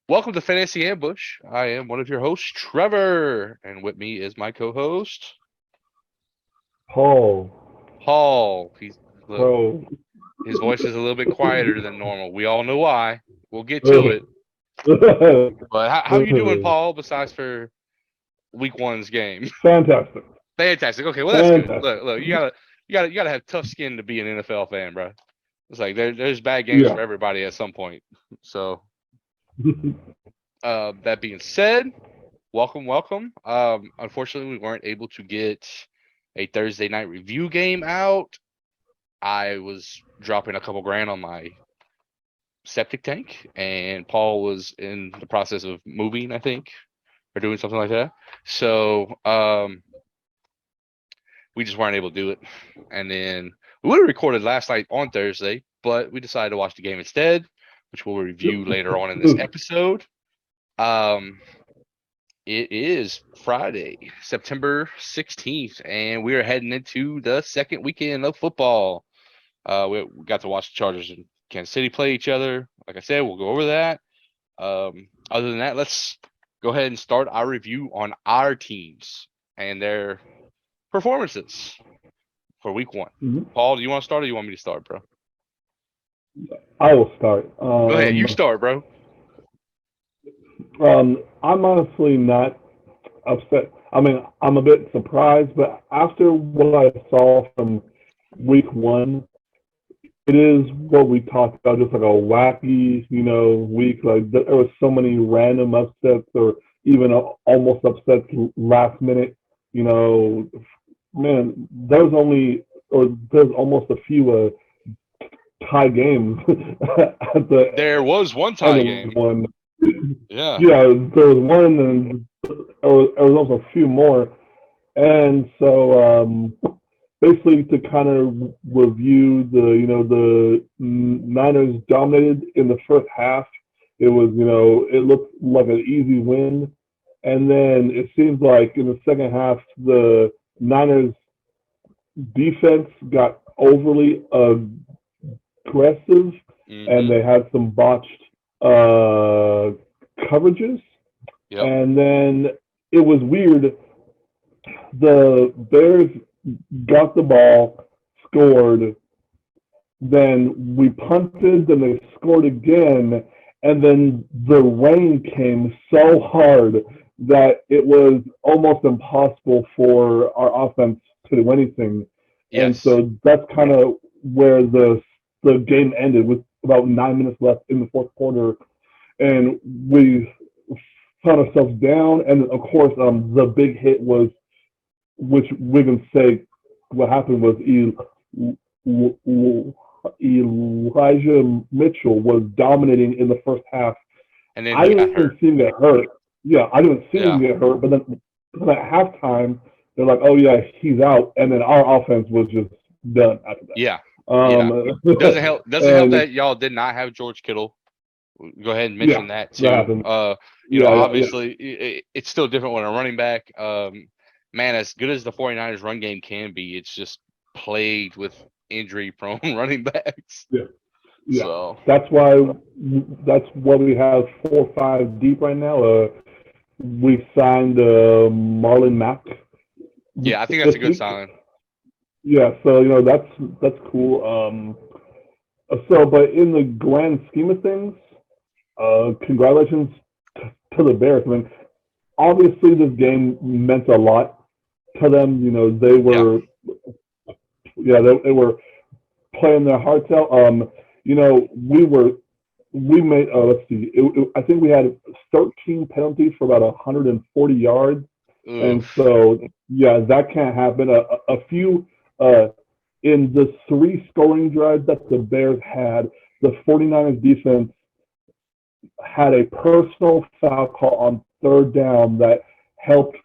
Welcome to Fantasy Ambush. I am one of your hosts, Trevor, and with me is my co-host, Paul, Paul. Look, bro. his voice is a little bit quieter than normal. We all know why. We'll get to Ugh. it. But how you doing, Paul? Besides for week one's game, Fantastic. fantastic. Okay, well that's good. Fantastic. Look, you gotta have tough skin to be an NFL fan, bro. It's like there's bad games Yeah. for everybody at some point. So, that being said. Welcome. Unfortunately, we weren't able to get a Thursday night review game out. I was dropping a couple grand on my septic tank, and Paul was in the process of moving, I think, or doing something like that. So, we just weren't able to do it. And then we would have recorded last night on Thursday, but we decided to watch the game instead, which we'll review later on in this episode. Um, It is Friday, September 16th, and we are heading into the second weekend of football. We got to watch the Chargers and Kansas City play each other. Like I said, we'll go over that. Other than that, let's go ahead and start our review on our teams and their performances for week one. Paul, do you want to start or you want me to start, bro? I will start. Go ahead. You start, bro. I'm honestly not upset. I mean, I'm a bit surprised, but after what I saw from week one, it is what we talked about, just like a wacky, week. Like there was so many random upsets, or even almost upsets last minute. You know, man, there's almost a few tie games at the There was one end tie of week game. one. Yeah. Yeah, there was one, and there was also a few more. And so, basically, to kind of review the Niners dominated in the first half. It was, it looked like an easy win, and then it seems like in the second half, the Niners defense got overly aggressive, and Mm-hmm. they had some botched uh, coverages. Yep. And then it was weird. The Bears got the ball, scored, then we punted, then they scored again, and then the rain came so hard that it was almost impossible for our offense to do anything. And Yes. so that's kind of where the game ended with about 9 minutes left in the fourth quarter, and we found ourselves down. And of course, the big hit was, which we can say what happened was Elijah Mitchell was dominating in the first half. And then I he got didn't hurt. see him get hurt. Yeah, I didn't see him Yeah. get hurt. But then at halftime, they're like, "Oh yeah, he's out," and then our offense was just done after Yeah. that. Yeah. Doesn't help. Doesn't help And that y'all did not have George Kittle. Go ahead and yeah, mention that that too. happened. Yeah, yeah, Obviously it's still different when a running back. Man, as good as the 49ers run game can be, it's just plagued with injury-prone running backs. yeah, yeah. So That's why we have 4 or 5 deep right now. We signed Marlon Mack yeah, I think that's this a good week. sign. Yeah, so that's cool. But in the grand scheme of things, congratulations to the Bears. I mean, obviously this game meant a lot to them. They Yeah. were, yeah, they were playing their hearts out. We made, let's see, I think we had 13 penalties for about 140 yards. And Oof. so, yeah, that can't happen. A few, in the 3 scoring drives that the Bears had, the 49ers defense had a personal foul call on third down that helped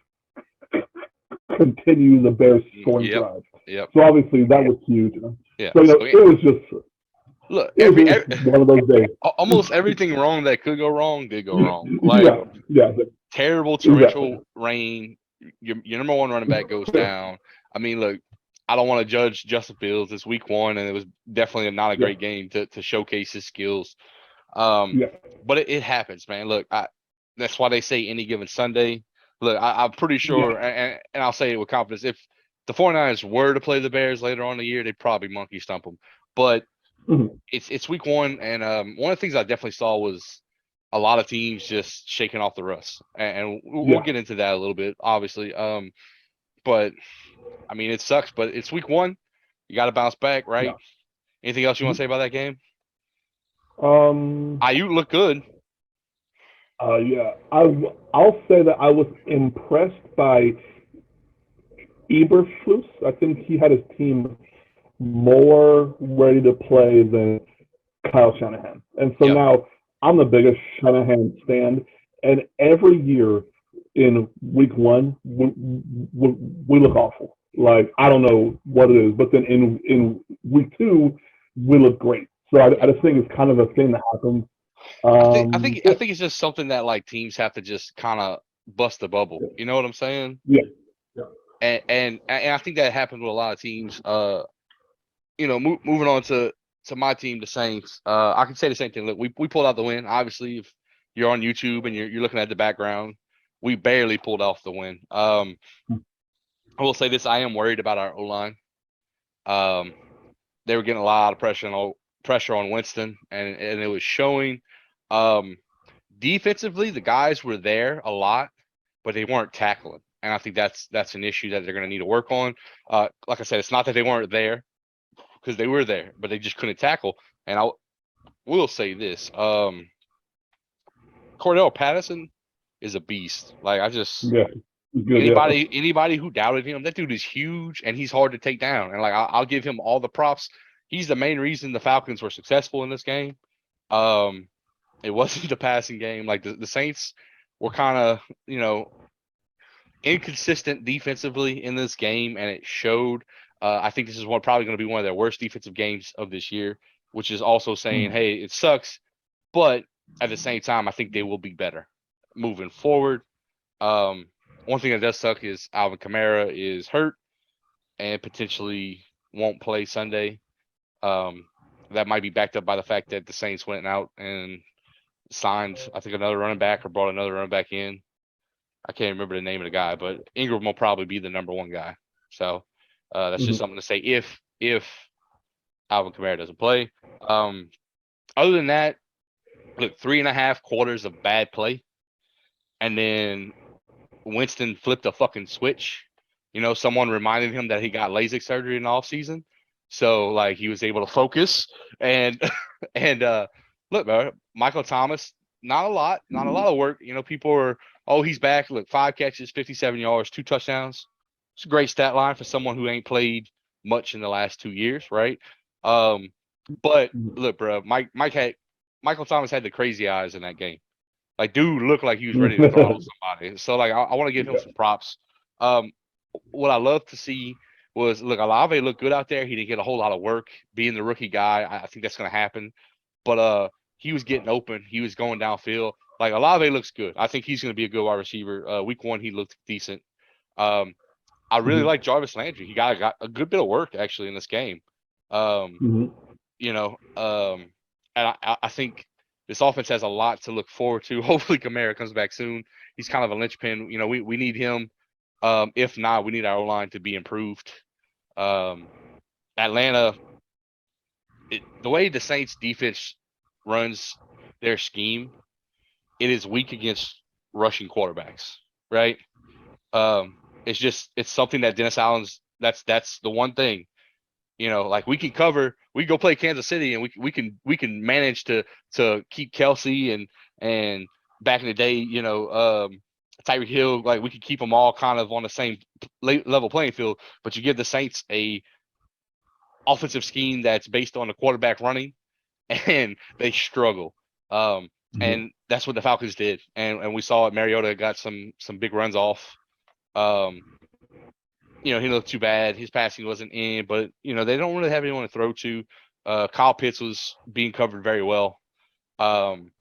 continue the Bears scoring Yep. drive. Yep. So obviously that was huge. Yeah. So So look, it was just one of those days. almost everything wrong that could go wrong did go wrong. Like Yeah, yeah, terrible exactly. torrential rain. Your number one running back goes down. I mean, look, I don't want to judge Justin Fields. It's week one, and it was definitely not a Yeah, great game to showcase his skills. Um, Yeah. but it happens, man. Look, that's why they say any given Sunday. Look, I'm pretty Yeah. sure, and I'll say it with confidence, if the 49ers were to play the Bears later on in the year, they'd probably monkey stump them. But Mhm. it's week one, and one of the things I definitely saw was a lot of teams just shaking off the rust, and we'll Yeah. get into that a little bit, obviously. But I mean, it sucks, but it's week one. You got to bounce back, Yeah. right? Anything else you want to Mhm. say about that game? Um. You look good. Yeah. I'll say that I was impressed by Eberflus. I think he had his team more ready to play than Kyle Shanahan. And so Yep. now I'm the biggest Shanahan fan. And every year in week one, we look awful. Like, I don't know what it is. But then in week two, we look great. So I Yep. just think it's kind of a thing that happens. I think I think I Yeah, think it's just something that like teams have to just kind of bust the bubble. You know what I'm saying? yeah, yeah. And I think that happened with a lot of teams. Moving on to my team, the Saints. I can say the same thing. Look, we pulled out the win. Obviously, if you're on YouTube and you're looking at the background, we barely pulled off the win. I will say this: I am worried about our O line. Um, they were getting a lot of pressure on Winston, and it was showing. Um, Defensively, the guys were there a lot, but they weren't tackling, and I think that's an issue that they're going to need to work on. Like I said, it's not that they weren't there because they were there, but they just couldn't tackle. And I will say this: Cordell Patterson is a beast. Like I just Yeah, good, yeah. anybody who doubted him, that dude is huge and he's hard to take down. And like I'll give him all the props. He's the main reason the Falcons were successful in this game. Um, it wasn't the passing game. Like the Saints were kind of inconsistent defensively in this game, and it showed. I think this is probably going to be one of their worst defensive games of this year, which is also saying, Mm, hey, it sucks, but at the same time, I think they will be better moving forward. One thing that does suck is Alvin Kamara is hurt and potentially won't play Sunday. Um, that might be backed up by the fact that the Saints went out and signed, I think, another running back or brought another running back in. I can't remember the name of the guy, but Ingram will probably be the number one guy. So that's just mhm, something to say if Alvin Kamara doesn't play. Um, Other than that, look, 3.5 quarters of bad play, and then Winston flipped a fucking switch. Someone reminded him that he got LASIK surgery in the off season, so like he was able to focus and and look, bro, Michael Thomas, not a lot of work. People are, oh, he's back. Look, 5 catches, 57 yards, 2 touchdowns. It's a great stat line for someone who ain't played much in the last 2 years, right? Um, but mhm. look, bro, Michael Thomas had the crazy eyes in that game. Like, dude looked like he was ready to throttle somebody. So, like, I want to give him Yeah. some props. Um, what I love to see was, look, Olave looked good out there. He didn't get a whole lot of work being the rookie guy. I think that's going to happen. But he was getting open. He was going downfield. Like, Olave looks good. I think he's going to be a good wide receiver. Week one, he looked decent. Um, I really Mhm, like Jarvis Landry. He got a good bit of work actually in this game. Um, mhm, you know, and I think this offense has a lot to look forward to. Hopefully, Kamara comes back soon. He's kind of a linchpin. We need him. If not, we need our O line to be improved. Um, Atlanta, the way the Saints defense runs their scheme, it is weak against rushing quarterbacks, right? It's something that Dennis Allen's that's the one thing. Like we go play Kansas City, and we can manage to keep Kelsey and back in the day, Tyreek Hill, like we could keep them all kind of on the same level playing field. But you give the Saints a offensive scheme that's based on the quarterback running, and they struggle. Um, mhm. and that's what the Falcons did, and we saw it. Mariota got some big runs off. Um, he looked too bad. His passing wasn't in, but they don't really have anyone to throw to. Kyle Pitts was being covered very well. Um,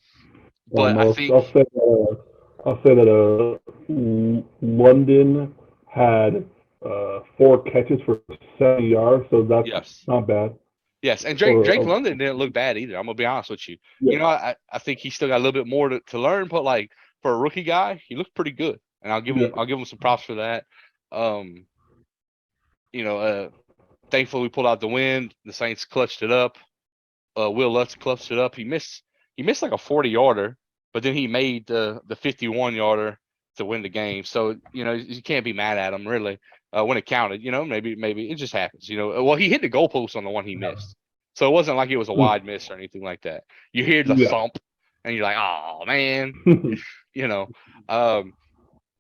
but I think I'll say that London had 4 catches for 70 yards, so that's yes, not bad. Yes, and or Drake London didn't look bad either. I'm gonna be honest with you. yeah, I think he's still got a little bit more to learn, but like for a rookie guy, he looked pretty good, and yeah. I'll give him some props for that. Um, you know, thankfully we pulled out the win. The Saints clutched it up. Will Lutz clutched it up. He missed like a 40-yarder, but then he made the 51-yarder to win the game. So you can't be mad at him really when it counted. Maybe it just happens. Well, he hit the goalpost on the one he missed, so it wasn't like it was a Mm, wide miss or anything like that. You hear the yeah. thump, and you're like, oh man, you know. Um,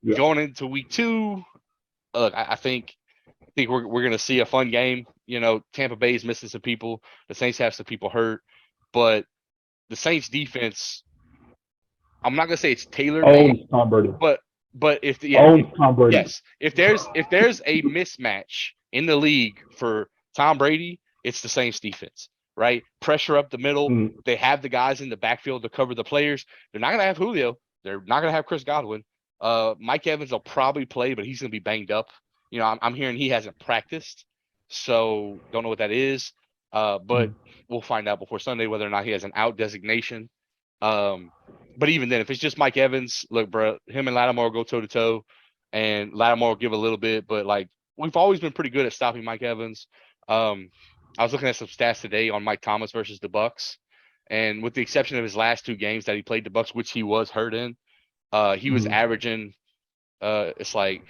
Yeah. Going into week 2, look, I think we're gonna see a fun game. Tampa Bay is missing some people. The Saints have some people hurt, but the Saints defense, I'm not gonna say it's tailor made, Owns Tom Brady. but if Owns Tom Brady. yes, if there's a mismatch in the league for Tom Brady, it's the Saints defense, right? Pressure up the middle. Mm, They have the guys in the backfield to cover the players. They're not gonna have Julio. They're not gonna have Chris Godwin. Mike Evans will probably play, but he's gonna be banged up. I'm hearing he hasn't practiced, so don't know what that is. But mm, we'll find out before Sunday whether or not he has an out designation. Um, but even then, if it's just Mike Evans, look, bro, him and Lattimore go toe to toe, and Lattimore will give a little bit, but like we've always been pretty good at stopping Mike Evans. Um, I was looking at some stats today on Mike Thomas versus the Bucks, and with the exception of his last 2 games that he played the Bucks, which he was hurt in, he was mm, averaging it's like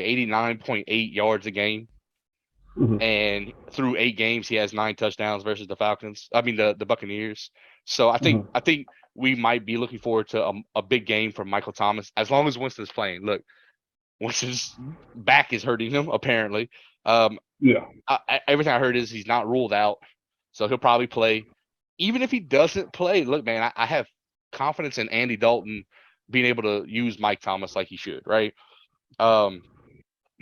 89.8 yards a game, mm, and through 8 games he has 9 touchdowns versus the Falcons. I mean the Buccaneers. So mm, I think we might be looking forward to a big game from Michael Thomas as long as Winston's playing. Look, Winston's back is hurting him apparently. Um, yeah. Everything I heard is he's not ruled out, so he'll probably play. Even if he doesn't play, look, man, I have confidence in Andy Dalton being able to use Mike Thomas like he should, right? Um,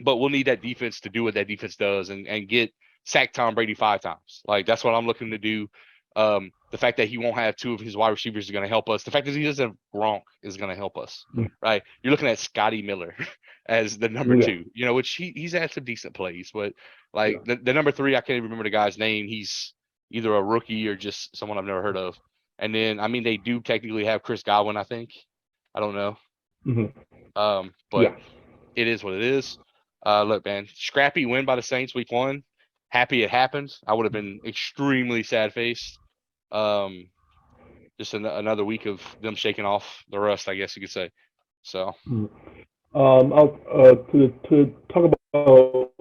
but we'll need that defense to do what that defense does and get sack Tom Brady 5 times. Like that's what I'm looking to do. The fact that he won't have 2 of his wide receivers is going to help us. The fact that he doesn't have Gronk is going to help us, Mm, right? You're looking at Scotty Miller as the number yeah. 2, which he's had some decent plays, but Yeah. like the number 3, I can't even remember the guy's name. He's either a rookie or just someone I've never heard of. And then I mean they do technically have Chris Godwin, I think. I don't know. Mm-hmm. But Yeah. it is what it is. Look, man, scrappy win by the Saints week 1. Happy it happened. I would have been extremely sad faced. Um, just another week of them shaking off the rust, I guess you could say. So, Mm. To talk about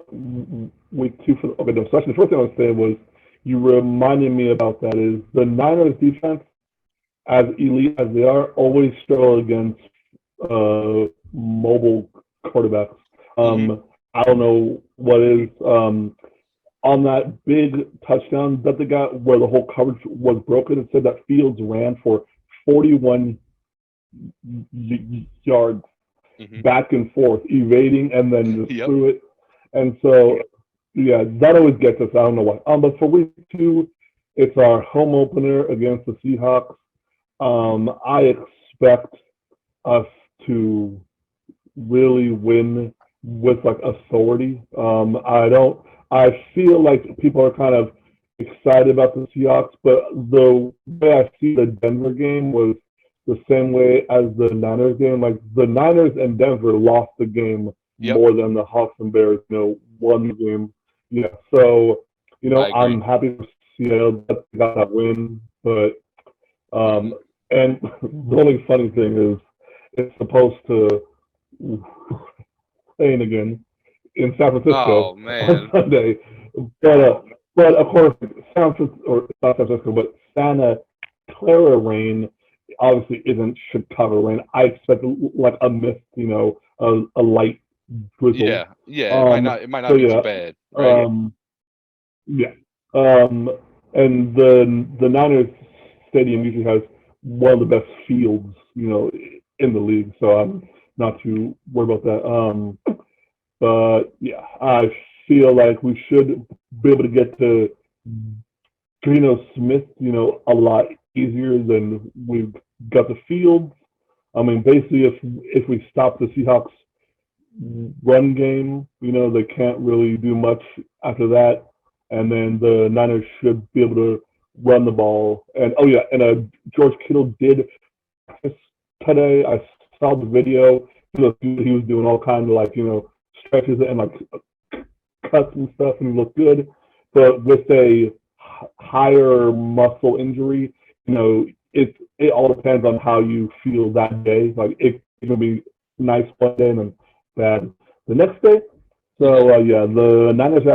week 2 for okay. No, so actually, the first thing I was saying was you reminded me about that is the Niners defense, as elite as they are, always struggle against mobile quarterbacks. mm-hmm. I don't know what is on that big touchdown that they got where the whole coverage was broken. It said that Fields ran for 41 yards Mm-hmm. back and forth, evading and then just Yep. threw it. And so, yeah, that always gets us. I don't know why. But for week 2, it's our home opener against the Seahawks. I expect us to really win with like authority. I don't. I feel like people are kind of excited about the Seahawks, but the way I see the Denver game was the same way as the Niners game. Like the Niners and Denver lost the game Yep. more than the Hawks and Bears, won the game. Yeah, so I agree. I'm happy for Seattle that they got that win, but Mm-hmm. and the only funny thing is it's supposed to rain again in San Oh Francisco on man. Sunday, but of course San Francisco or not San Francisco, but Santa Clara rain obviously isn't Chicago rain. I expect like a mist, a light drizzle. Yeah. Yeah. It might So not be too yeah, bad, right? um, yeah, um, and the Niners stadium usually has one of the best fields, in the league. So I'm not too worried about that. But yeah, I feel like we should be able to get to Geno Smith, a lot easier than we've got the Fields. I mean, basically, if we stop the Seahawks run game, they can't really do much after that. and then the Niners should be able to run the ball. And oh yeah, and George Kittle did practice today. I saw the video. He was doing all kinds of stretches and cuts and stuff, and he looked good. But with a higher muscle injury, it all depends on how you feel that day. Like it can be nice one day and then bad the next day. So yeah, the Niners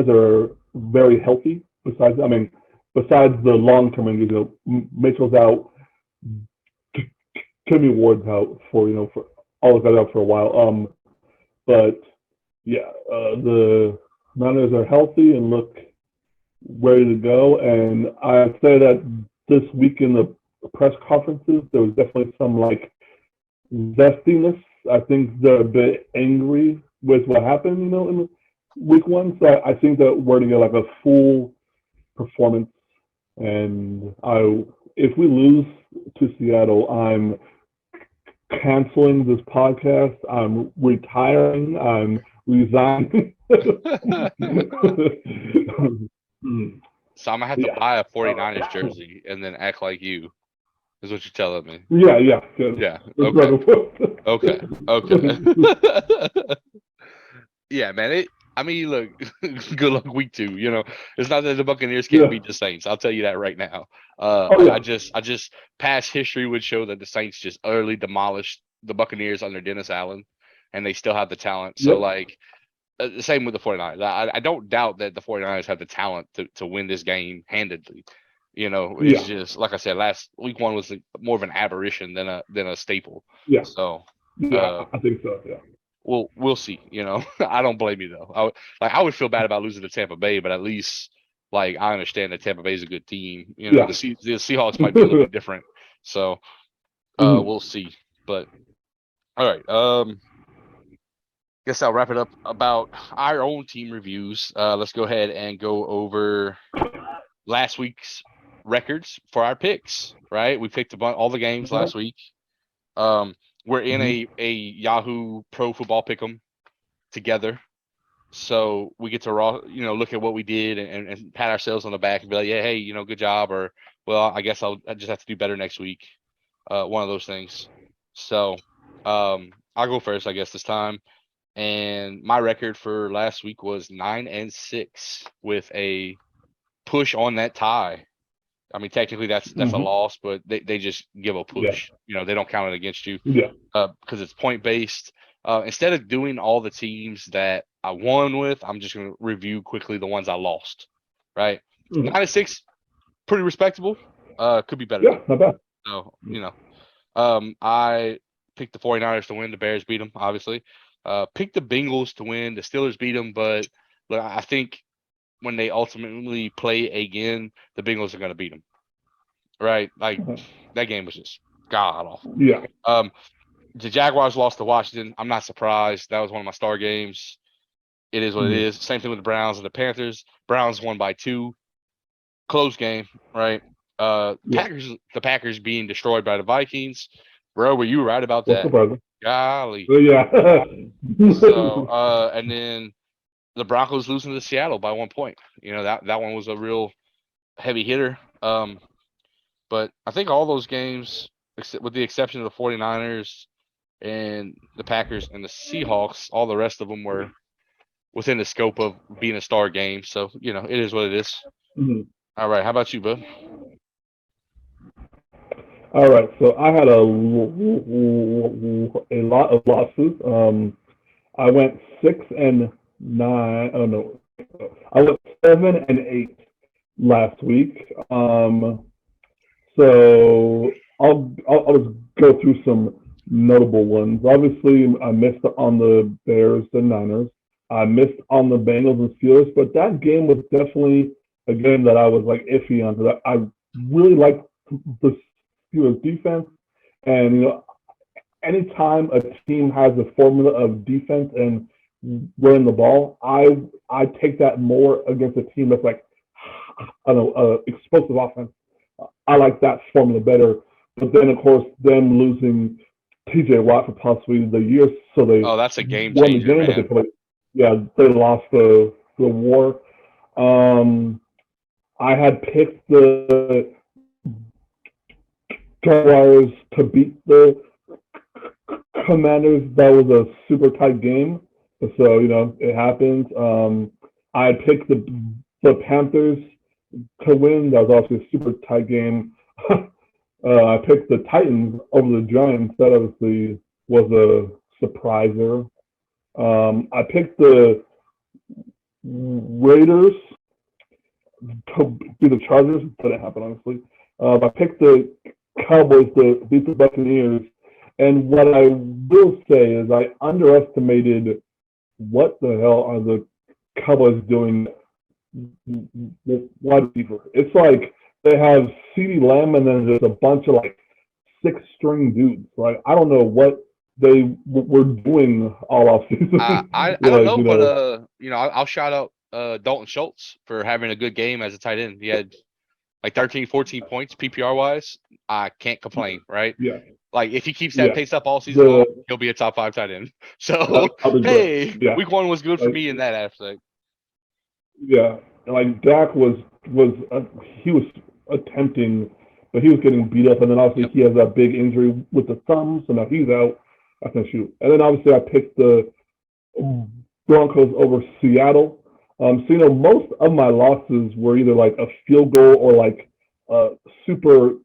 are very healthy. Besides the long-term injuries, Mitchell's out, Timmy Ward's out for all of that out for a while. But yeah, the Niners are healthy and look ready to go. And I say that this week in the press conferences, there was definitely some zestiness. I think they're a bit angry with what happened, in week one. So I think that we're gonna get a full performance. And if we lose to Seattle, I'm canceling this podcast. I'm retiring. I'm resigning. So I'm gonna have to buy a 49ers jersey and then act like you. Is what you're telling me? Yeah. Yeah. Okay. Okay. Yeah, man. Look, good luck week 2. It's not that the Buccaneers can't beat the Saints. I'll tell you that right now. I just past history would show that the Saints just utterly demolished the Buccaneers under Dennis Allen, and they still have the talent. So the same with the 49ers. I don't doubt that the 49ers have the talent to win this game handedly. It's just like I said, last week 1 was more of an aberration than a staple. Yeah. So I think so. Yeah. We'll see. I don't blame you though. I would feel bad about losing to Tampa Bay, but at least I understand that Tampa Bay is a good team. The Seahawks might be a little bit different. So we'll see. But all right. Guess I'll wrap it up about our own team reviews. Let's go ahead and go over last week's records for our picks. Right, we picked all the games last week. We're in a Yahoo Pro Football Pick'em together, so we get to look at what we did and pat ourselves on the back and be like, yeah, hey, good job, or well, I guess I just have to do better next week. One of those things. So I'll go first, I guess, this time. And my record for last week was 9-6 with a push on that tie. Technically that's a loss, but they just give a push. Yeah. They don't count it against you. Yeah. Because it's point based. Instead of doing all the teams that I won with, I'm just going to review quickly the ones I lost. Right. 9-6, pretty respectable. Could be better. Yeah, not bad. So I picked the 49ers to win. The Bears beat them, obviously. Picked the Bengals to win. The Steelers beat them, but I think when they ultimately play again, the Bengals are going to beat them. Right? That game was just god awful. Yeah. The Jaguars lost to Washington. I'm not surprised. That was one of my star games. It is what it is. Same thing with the Browns and the Panthers. Browns won by 2. Close game, right? The Packers being destroyed by the Vikings. Bro, were you right about that? Golly. Yeah. So, and then the Broncos losing to Seattle by 1 point. That one was a real heavy hitter. But I think all those games, with the exception of the 49ers and the Packers and the Seahawks, all the rest of them were within the scope of being a star game. So, it is what it is. All right. How about you, bud? All right. So I had a lot of losses. I went 6-9. Oh no, I went 7-8 last week. So I'll just go through some notable ones. Obviously, I missed on the Bears and Niners. I missed on the Bengals and Steelers, but that game was definitely a game that I was iffy on. Because I really liked the Steelers defense, and anytime a team has a formula of defense and running the ball, I take that more against a team that's explosive offense. I like that formula better. But then, of course, them losing T.J. Watt for possibly the year, so they that's a game changer, man. yeah, they lost the war. Um, I had picked the Jaguars to beat the Commanders. That was a super tight game, so it happens. I picked the Panthers to win. That was also a super tight game. I picked the Titans over the Giants. That obviously was a surpriser. I picked the Raiders to beat the Chargers. That didn't happen, honestly. I picked the Cowboys to beat the Buccaneers. And what I will say is I underestimated what the hell are the Cowboys doing with wide receiver. It's like they have CeeDee Lamb and then there's a bunch of like six string dudes. Like I don't know what they were doing all off season. I don't like know, but I'll shout out Dalton Schultz for having a good game as a tight end. He had like 13, 14 points PPR wise. I can't complain, right? yeah, Like if he keeps that yeah. pace up all season long, The he'll be a top 5 tight end. So That'll be great. hey, Yeah, week 1 was good for like me in that aspect. yeah, like Dak was he was attempting, but he was getting beat up, and then obviously Yep. he has that big injury with the thumb, so now he's out. I can shoot, and then obviously I picked the Broncos over Seattle. So most of my losses were either like a field goal or like super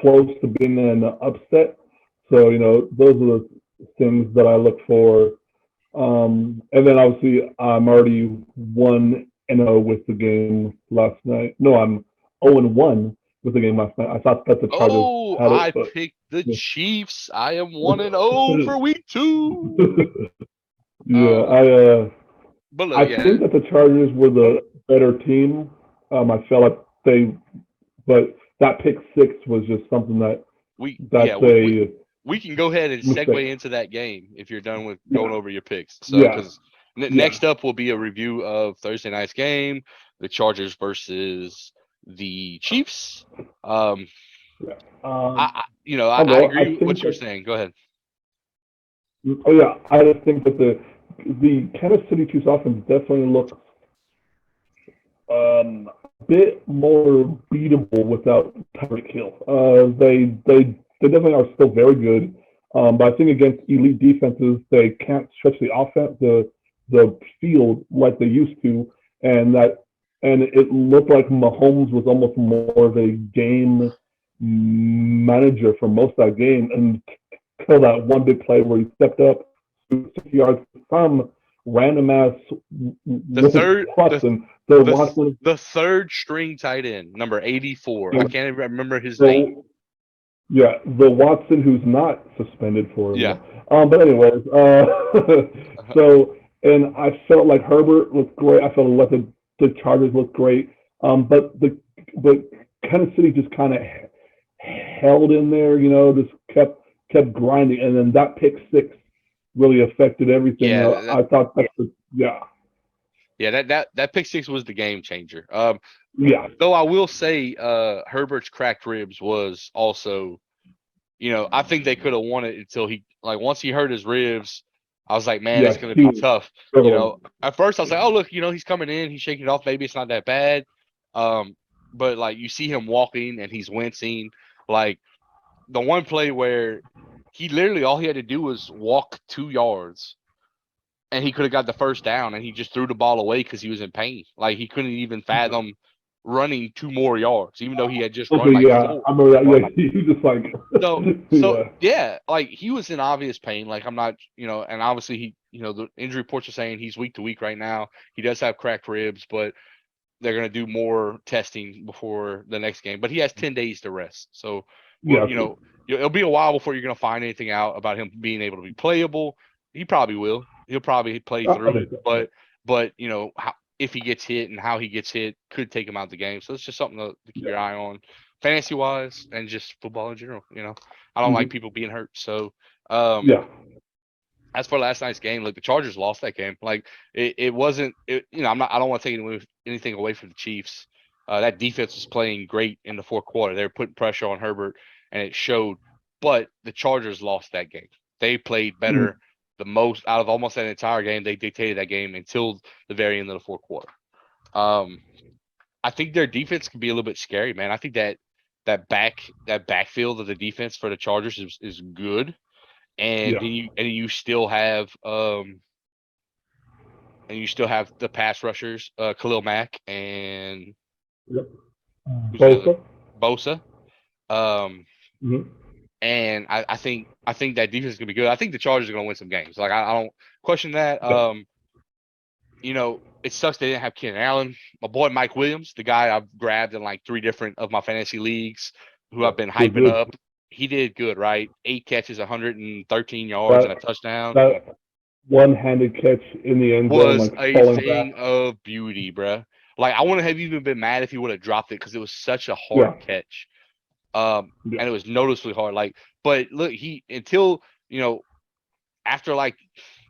close to being an upset. So those are the things that I look for. And then obviously I'm already 1-0 with the game last night. No, I'm 0-1 with the game last night. I thought that the Chargers Oh, had it, I but picked the yeah. Chiefs. I am 1-0 for week 2. Yeah, Um, but I look, yeah, think that the Chargers were the better team. I felt like but that pick six was just something we yeah, that's a we can go ahead and mistake. segue into that game if you're done with Yeah, going over your picks. So, yeah, because yeah, next up will be a review of Thursday night's game, the Chargers versus the Chiefs. Um, yeah. I I'll go. I agree with think what you were that. saying. Go ahead. Oh yeah, I just think that the Kansas City Chiefs offense definitely looks a bit more beatable without Tyreek Hill. They definitely are still very good, but I think against elite defenses they can't stretch the offense the field like they used to, and it looked like Mahomes was almost more of a game manager for most of that game until that one big play where he stepped up 60 yards some random ass The third plus and the the Watson. the third string tight end, number 84. I can't even remember his name. So yeah, the Watson who's not suspended for Yeah. but anyways, so and I felt like Herbert looked great. I felt like the Chargers looked great. But Kansas City just kind of held in there, just kept grinding, and then that pick six really affected everything. Yeah, I thought that's yeah, yeah, that pick six was the game changer. yeah, Though I will say, Herbert's cracked ribs was also, I think they could have won it until once he hurt his ribs, I was like, man, yeah. it's going to He be was tough. struggling. At first I was like, oh look, he's coming in, he's shaking it off, maybe it's not that bad. Um, but like you see him walking and he's wincing, like the one play where he literally all he had to do was walk 2 yards and he could have got the first down and he just threw the ball away because he was in pain. Like he couldn't even fathom running 2 more yards, even though he had just run Okay, like yeah, 4. I remember that. Yeah, he was just like, So yeah, yeah, like he was in obvious pain. Like I'm not, and obviously the injury reports are saying he's week to week right now. He does have cracked ribs, but they're gonna do more testing before the next game. But he has 10 days to rest. So well, yeah, it'll be a while before you're gonna find anything out about him being able to be playable. He probably will. He'll probably play I through think it, so. but if he gets hit and how he gets hit could take him out of the game. So it's just something to keep Yeah, your eye on, fantasy wise, and just football in general. I don't like mm-hmm. people being hurt. So um, Yeah, as for last night's game, like the Chargers lost that game. Like it wasn't. I don't want to take anything away from the Chiefs. That defense was playing great in the fourth quarter. They were putting pressure on Herbert, and it showed. But the Chargers lost that game. They played mm-hmm. better. the most out of almost that entire game. They dictated that game until the very end of the fourth quarter. Um, I think their defense can be a little bit scary, man. I think that backfield of the defense for the Chargers is good, and Yeah. you still have the pass rushers, Khalil Mack and Yep. who's the other Bosa. Bosa. Um, Hmm. and I think that defense is gonna be good. I think the Chargers are gonna win some games. Like I don't question that. Yeah. It sucks they didn't have Keenan Allen. My boy Mike Williams, the guy I've grabbed in like 3 different of my fantasy leagues, who Yeah. I've been Did hyping good. up. He did good, right? 8 catches, 113 yards, and a That touchdown. that one-handed catch in the end zone, Was like a falling back. thing of beauty, bruh. Like I wouldn't have even been mad if he would have dropped it because it was such a Yeah. hard catch. Yeah. And it was noticeably hard. Like, but look, he until after like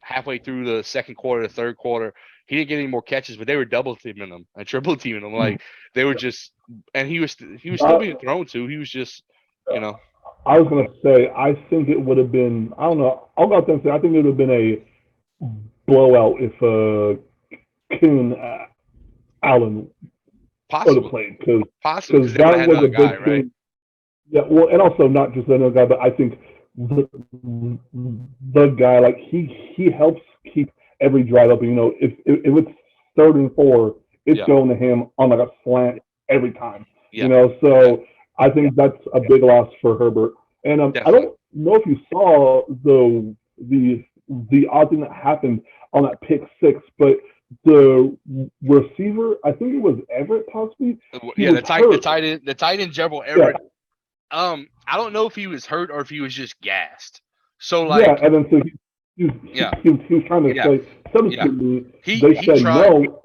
halfway through the second quarter, the third quarter, he didn't get any more catches, but they were double teaming him and triple teaming him. Like they were just, and he was still Uh, being thrown to. He was just, you know, I was gonna say, I think it would have been. I don't know. I'll go out there and say I think it would have been a blowout if Keenan Allen would have possibly, played possibly because because they would that have had was another a guy, big right? thing. Yeah, well, and also not just another guy, but I think the guy like he helps keep every drive up. You know, if it's 3rd and 4, it's Yeah, going to him on like a slant every time. You yeah, know, yeah, so I think that's a big loss for Herbert. And I definitely. don't know if you saw the odd thing that happened on that pick six, but the receiver, I think it was Everett possibly, he Yeah, was hurt. the tight end, Gerald Yeah, Everett. I don't know if he was hurt or if he was just gassed. So yeah, like, and then so yeah, he was trying to yeah, say yeah. substitute me. He They he said tried. no.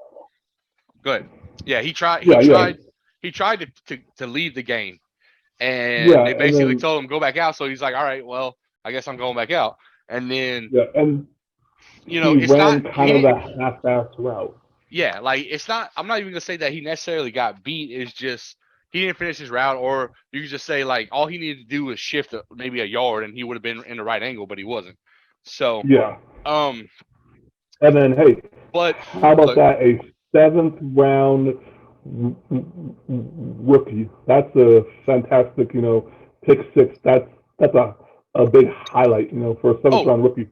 Good. Yeah, Yeah, yeah, he tried to leave the game, and yeah, they and basically then told him go back out. So he's like, all right, well, I guess I'm going back out. And then yeah, and he it's not ran he kind of didn't. a half-ass route. Yeah, like it's not. I'm not even gonna say that he necessarily got beat. It's just he didn't finish his route, or you could just say like all he needed to do was shift maybe a yard, and he would have been in the right angle, but he wasn't. So, Yeah, um, and then hey, but how about look, that? A seventh round rookie. That's a fantastic, pick six. That's a big highlight, for a seventh oh round rookie.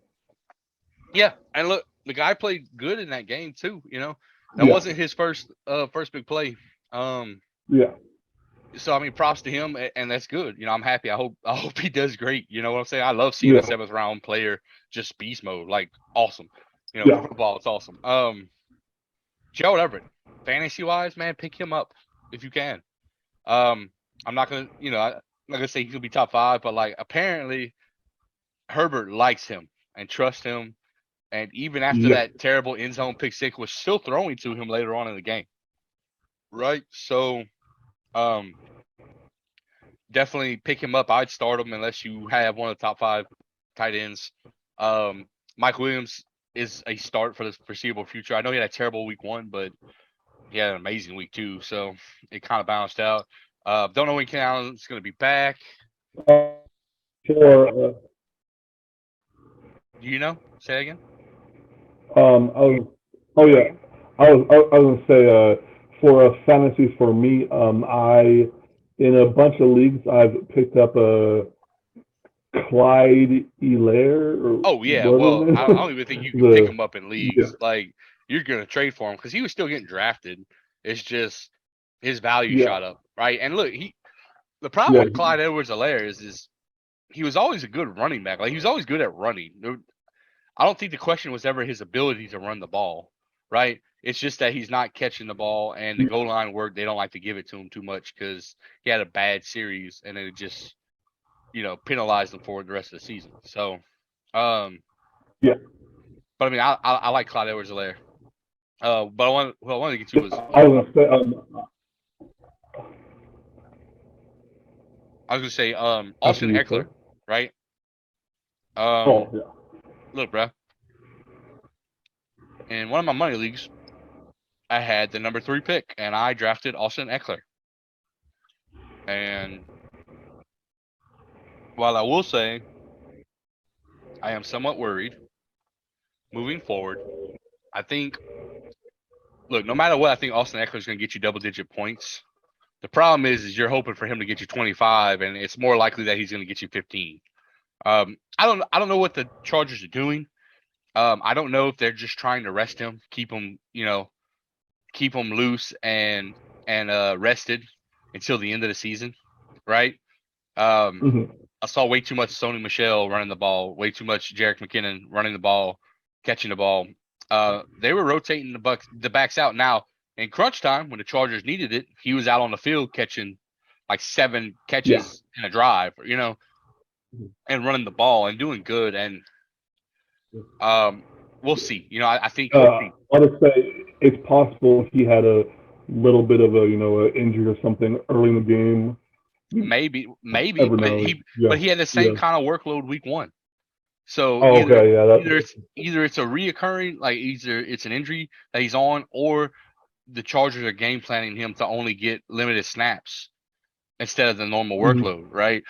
yeah, and look, the guy played good in that game too. That Yeah, wasn't his first big play. Um, yeah, so I mean, props to him, and that's good. I'm happy. I hope he does great. You know what I'm saying? I love seeing a yeah, seventh round player just beast mode, like awesome. yeah. For football, it's awesome. Gerald Everett, fantasy wise, man, pick him up if you can. Um, I'm not gonna, I'm not gonna say he'll be top 5, but like apparently Herbert likes him and trusts him, and even after Yes. that terrible end zone pick six, was still throwing to him later on in the game, right? So, um, definitely pick him up. I'd start him unless you have one of the top 5 tight ends. Um, Mike Williams is a start for the foreseeable future. I know he had a terrible week 1, but he had an amazing week 2, so it kind of balanced out. Don't know when Ken Allen's going to be back. For Do you know? Say that again. I was, oh yeah, I was gonna say, for fantasy for me, I in a bunch of leagues I've picked up a Clyde Elaire or Oh yeah. whatever Well, his I name don't even think you is. can pick him up in Yeah, leagues. Like you're going to trade for him because he was still getting drafted. It's just his value yeah, shot up, right? And look, the problem yeah, with Clyde Edwards-Helaire is he was always a good running back. Like he was always good at running. I don't think the question was ever his ability to run the ball, right? It's just that he's not catching the ball, and the goal line work, they don't like to give it to him too much because he had a bad series, and it just penalized him for the rest of the season. So, um, yeah. but I mean, I like Clyde Edwards-Helaire. But what I wanted to get to Yeah, was I was gonna say, I was gonna say after Austin you, Eckler, sir. right? Oh Um, yeah. look, bro, in one of my money leagues, I had the number 3 pick, and I drafted Austin Eckler. And while I will say I am somewhat worried, moving forward. I think, look, no matter what, I think Austin Eckler is going to get you double-digit points. The problem is you're hoping for him to get you 25, and it's more likely that he's going to get you 15. I don't know what the Chargers are doing. I don't know if they're just trying to rest him, keep him loose and rested until the end of the season, right? Um, Mhm. I saw way too much Sony Michel running the ball, way too much Jerick McKinnon running the ball, catching the ball. They were rotating the backs out. Now, in crunch time, when the Chargers needed it, he was out on the field catching like 7 Yeah. catches in a drive, and running the ball and doing good. And um, we'll see. I think I'll just say it's possible he had a little bit of a injury or something early in the game. You maybe, never but know. he Yeah. but he had the same Yeah. kind of workload week 1. So Oh, okay. Yeah. either it's a reoccurring, like either it's an injury that he's on, or the Chargers are game planning him to only get limited snaps instead of the normal Mhm. workload, right?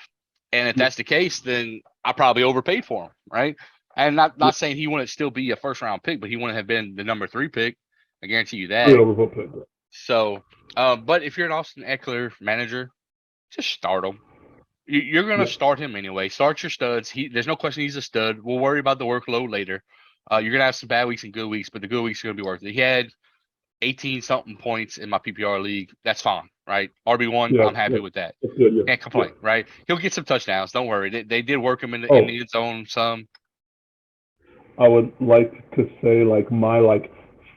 And if that's the case, then I probably overpaid for him, right? And not saying he wouldn't still be a first round pick, but he wouldn't have been the number 3 pick. I guarantee you Pretty that. overbooked pick. So, but if you're an Austin Eckler manager, just start him. You're going to Yeah. start him anyway. Start your studs. There's no question he's a stud. We'll worry about the workload later. You're going to have some bad weeks and good weeks, but the good weeks are going to be worth it. He had 18 something points in my PPR league. That's fine, right? RB1, Yeah. I'm happy Yeah. with that. That's good. Yeah. Can't Yeah. complain, right? He'll get some touchdowns. Don't worry. They did work him in the Oh, end zone some. I would like to say like my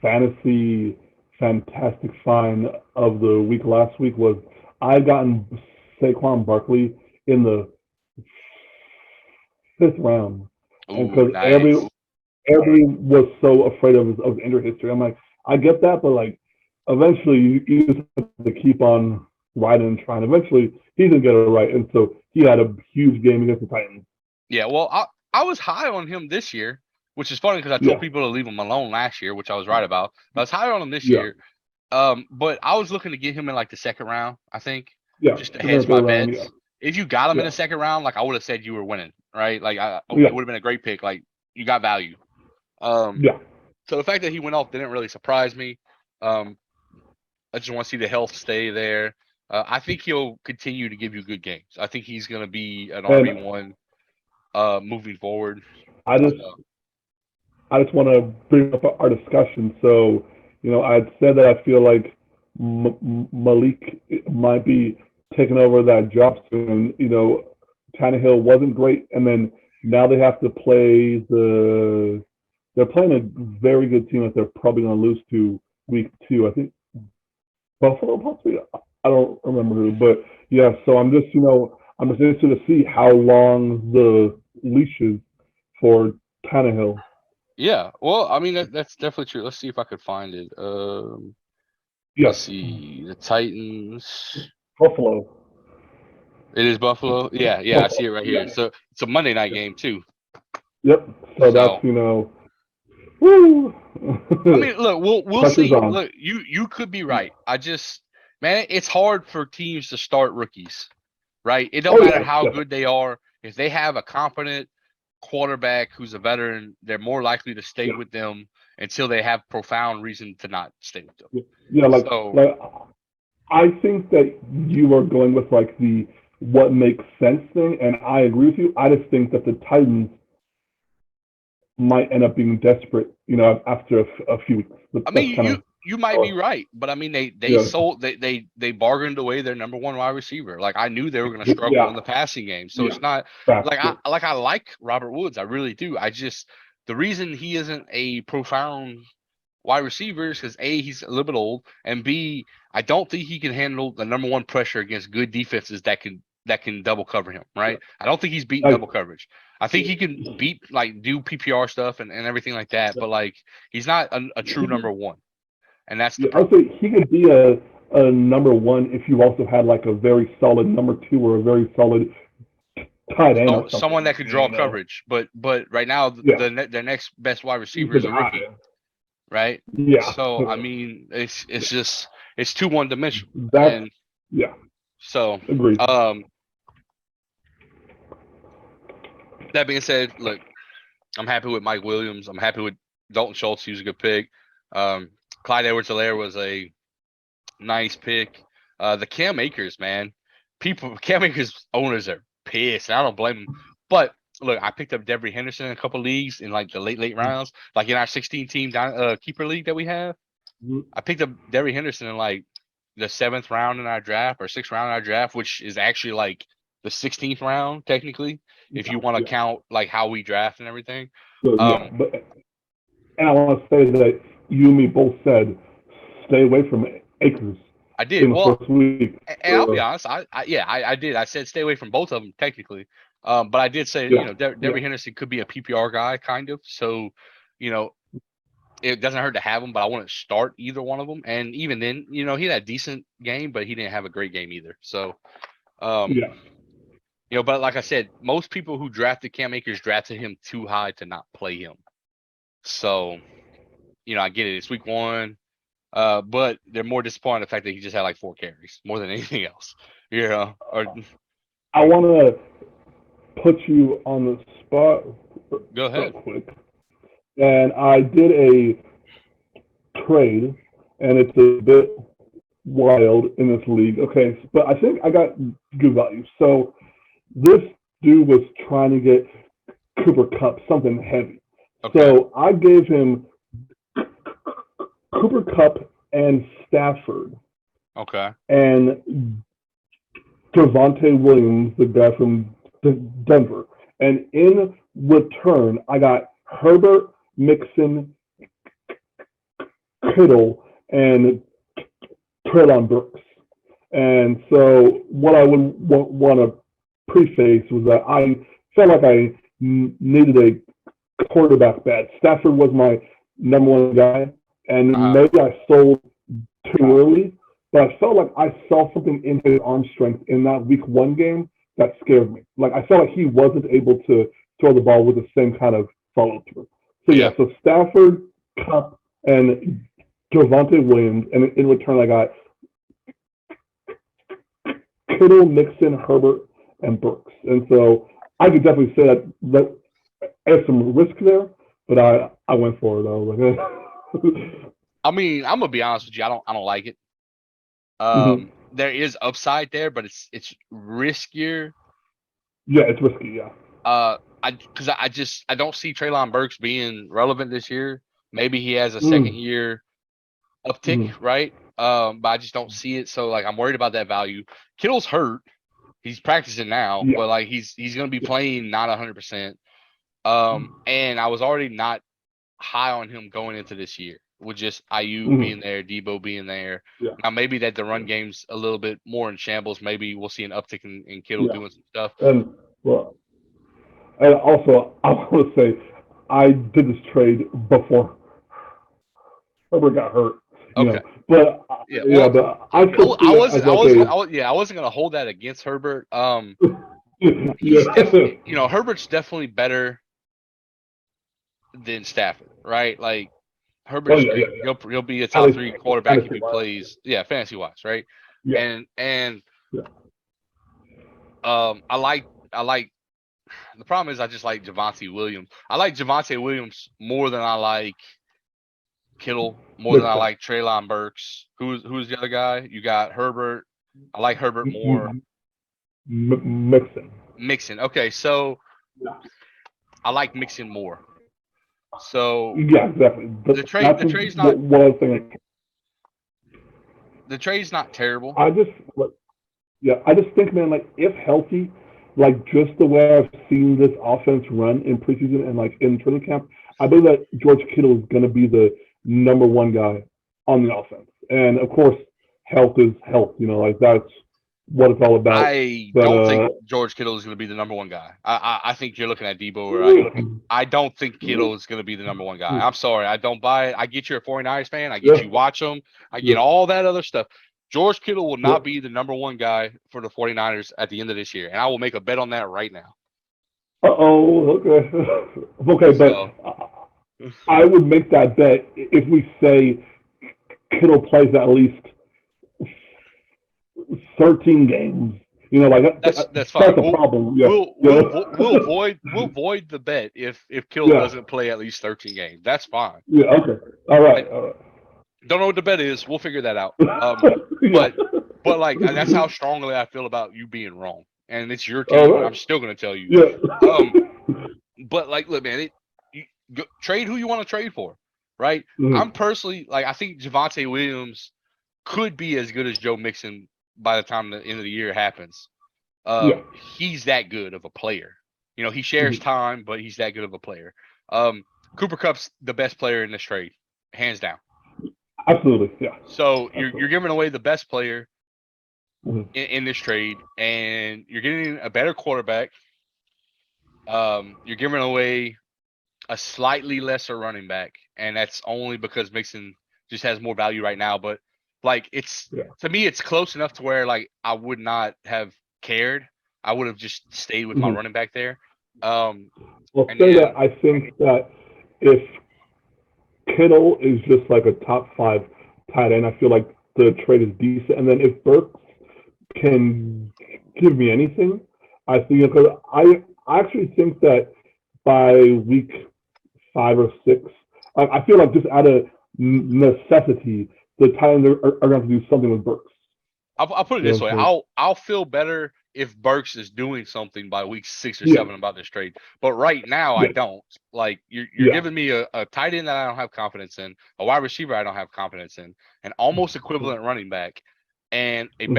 fantasy fantastic find of the week last week was I gotten Saquon Barkley in the fifth round, and Ooh, because every nice. everybody was so afraid of his injury history, I'm like, I get that, but eventually you just have to keep on riding and trying. Eventually he's gonna get it right, and so he had a huge game against the Titans. Yeah, well, I was high on him this year, which is funny because I told Yeah. people to leave him alone last year, which I was right about. I was higher on him this Yeah. year. But I was looking to get him in like the second round, I think, Yeah. just to Second or hedge my third round. Yeah. bets. If you got him in Yeah. the second round, like I would have said you were winning, right? Like it Yeah. would have been a great pick. Like you got value. Um, Yeah. so the fact that he went off didn't really surprise me. Um, I just want to see the health stay there. I think he'll continue to give you good games. I think he's going to be an And RB1 moving forward. I just Uh, I just want to bring up our discussion. So, I'd said that I feel like Malik might be taking over that job soon. Tannehill wasn't great, and then now they have to play they're playing a very good team that they're probably going to lose to week 2. I think Buffalo possibly. I don't remember who, but yeah. So I'm just interested to see how long the leash is for Tannehill. yeah, well, I mean that's definitely true. Let's see if I could find it. Yes, Let's see the Titans. Buffalo. It is Buffalo. Yeah, yeah, I Buffalo. see it right here. Yeah. So it's a Monday night game too. Yep. So that's So woo. I mean, look, we'll Pressure's see. on. Look, you could be right. Man, it's hard for teams to start rookies, right? It don't Oh matter yeah, how definitely. good they are. If they have a competent quarterback who's a veteran, they're more likely to stay Yeah. with them until they have profound reason to not stay with them. Yeah. Yeah. So I think that you are going with the what makes sense thing, and I agree with you. I just think that the Titans might end up being desperate, after a few weeks. I That's mean, kind you might be of right, but I mean they yeah, sold they bargained away their number 1 wide receiver. Like I knew they were going to struggle yeah, in the passing game, so yeah. it's not Facts. Yeah. I like Robert Woods, I really do. I just the reason he isn't a profound wide receiver is because A, he's a little bit old, and B, I don't think he can handle the number 1 pressure against good defenses that can double cover him. Right? I don't think he's beating Like double coverage. I think he can beat do PPR stuff and everything like that, but he's not a true number 1. And that's the yeah, I would problem. say he could be a number one if you also had a very solid number two or a very solid tight end or So someone something. that could draw coverage, but right now Yeah, their next best wide he's receiver a is a guy. rookie, right? Yeah, So I mean, it's just it's too one dimensional, that's and yeah, so agreed. um that being said, look, I'm happy with Mike Williams. I'm happy with Dalton Schultz, he was a good pick. Um, Clyde Edwards-Helaire was a nice pick. The Cam Akers, man, Cam Akers owners are pissed. And I don't blame them. But look, I picked up Devery Henderson in a couple leagues in like the late rounds, like in our 16 team keeper league that we have. I picked up Devery Henderson in like the 7th round in our draft or 6th round in our draft, which is actually like the 16th round technically, if you want to count like how we draft and everything. So, and I want to say that you and me both said stay away from Akers I did. in the Well, first week. and I'll be honest, I did. I said stay away from both of them technically, but I did say Devery Henderson could be a PPR guy kind of. So, you know, it doesn't hurt to have him, but I wouldn't start either one of them. And even then, he had a decent game, but he didn't have a great game either. So, but like I said, most people who drafted Cam Akers drafted him too high to not play him. So, I get it. It's week 1. But they're more disappointed in the fact that he just had like 4 carries more than anything else. I want to put you on the spot. Go ahead. Real quick. And I did a trade, and it's a bit wild in this league. Okay, but I think I got good value. So this dude was trying to get Cooper Kupp something heavy. Okay. So I gave him Cooper Kupp and Stafford. Okay. And Javonte Williams, the guy from Denver. And in return, I got Herbert, Mixon, Kittle, and Treylon Burks. And so what I would want to preface was that I felt like I needed a quarterback bad. Stafford was my number 1 guy, and maybe I sold too early, but I felt like I saw something in his arm strength in that week 1 game that scared me. Like I felt like he wasn't able to throw the ball with the same kind of follow through. So so Stafford, Kupp, and Javonte Williams, and in return I got Kittle, Mixon, Herbert, and Burks. And so I could definitely say that there's some risk there, but I went for it though. I mean, I'm gonna be honest with you. I don't like it. There is upside there, but it's riskier. Yeah, it's risky. Yeah. Because I don't see Treylon Burks being relevant this year. Maybe he has a second year uptick, right? But I just don't see it. So like I'm worried about that value. Kittle's hurt. He's practicing now, but like he's gonna be playing not 100%. And I was already not high on him going into this year with just IU being there, Debo being there. Now maybe that the run game's a little bit more in shambles. Maybe we'll see an uptick in Kittle doing some stuff. And also I want to say I did this trade before Herbert got hurt. Okay. But but I wasn't gonna hold that against Herbert. He's Herbert's definitely better than Stafford, right? Like Herbert's great. He'll be a top 3 quarterback if he plays. Yeah, fantasy wise, right? Yeah. And I like the problem is I just like Javonte Williams. I like Javonte Williams more than I like Kittle, more than I like Treylon Burks. Who's the other guy? You got Herbert. I like Herbert more. Mixon. Okay, so I like Mixon more. So exactly. The trade's not. The trade's not terrible. I just think, man, like if healthy, like just the way I've seen this offense run in preseason and like in training camp, I believe that George Kittle is going to be the number 1 guy on the offense. And of course, health is health. Like that's what it's all about. I don't think George Kittle is going to be the number 1 guy. I think you're looking at Debo. I don't think Kittle is going to be the number 1 guy. I'm sorry. I don't buy it. I get you're a 49ers fan. I get you watch them. I get all that other stuff. George Kittle will not be the number 1 guy for the 49ers at the end of this year. And I will make a bet on that right now. Okay. Okay, but I would make that bet if we say Kittle plays at least 13 games, Like That's fine. that's a problem. Yeah, We'll void the bet if Kittle yeah, doesn't play at least 13 games. That's fine. yeah. Okay, all I right, all don't know what the bet is. We'll figure that out. right. Yeah. But like that's how strongly I feel about you being wrong, and it's your All team, and right. I'm still gonna tell you. Yeah. Um, but like, look, man, trade who you want to trade for, right? I'm Mhm. personally like I think Javonte Williams could be as good as Joe Mixon by the time the end of the year happens. Yeah. He's that good of a player. He shares Mhm. time, but he's that good of a player. Um, Cooper Cup's the best player in this trade, hands down. Absolutely. Yeah. So you're Absolutely. giving away the best player Mhm. in this trade, and you're getting a better quarterback. You're giving away a slightly lesser running back, and that's only because Mixon just has more value right now. But like it's Yeah. to me, it's close enough to where like I would not have cared. I would have just stayed with my Mhm. running back there. Um, Well, and say that then I think that if Kittle is just like a top five tight end, I feel like the trade is decent. And then if Burks can give me anything, I think because I actually think that by week 5 or 6, I feel like just out of necessity, the tight ends are going to do something with Burks. I'll put it You know this what way: I'm saying? I'll feel better if Burks is doing something by week 6 or 7 Yeah. about this trade. But right now, I Yeah. don't. Like you're Yeah. giving me a tight end that I don't have confidence in, a wide receiver I don't have confidence in, an almost equivalent running back, and a Mm-hmm.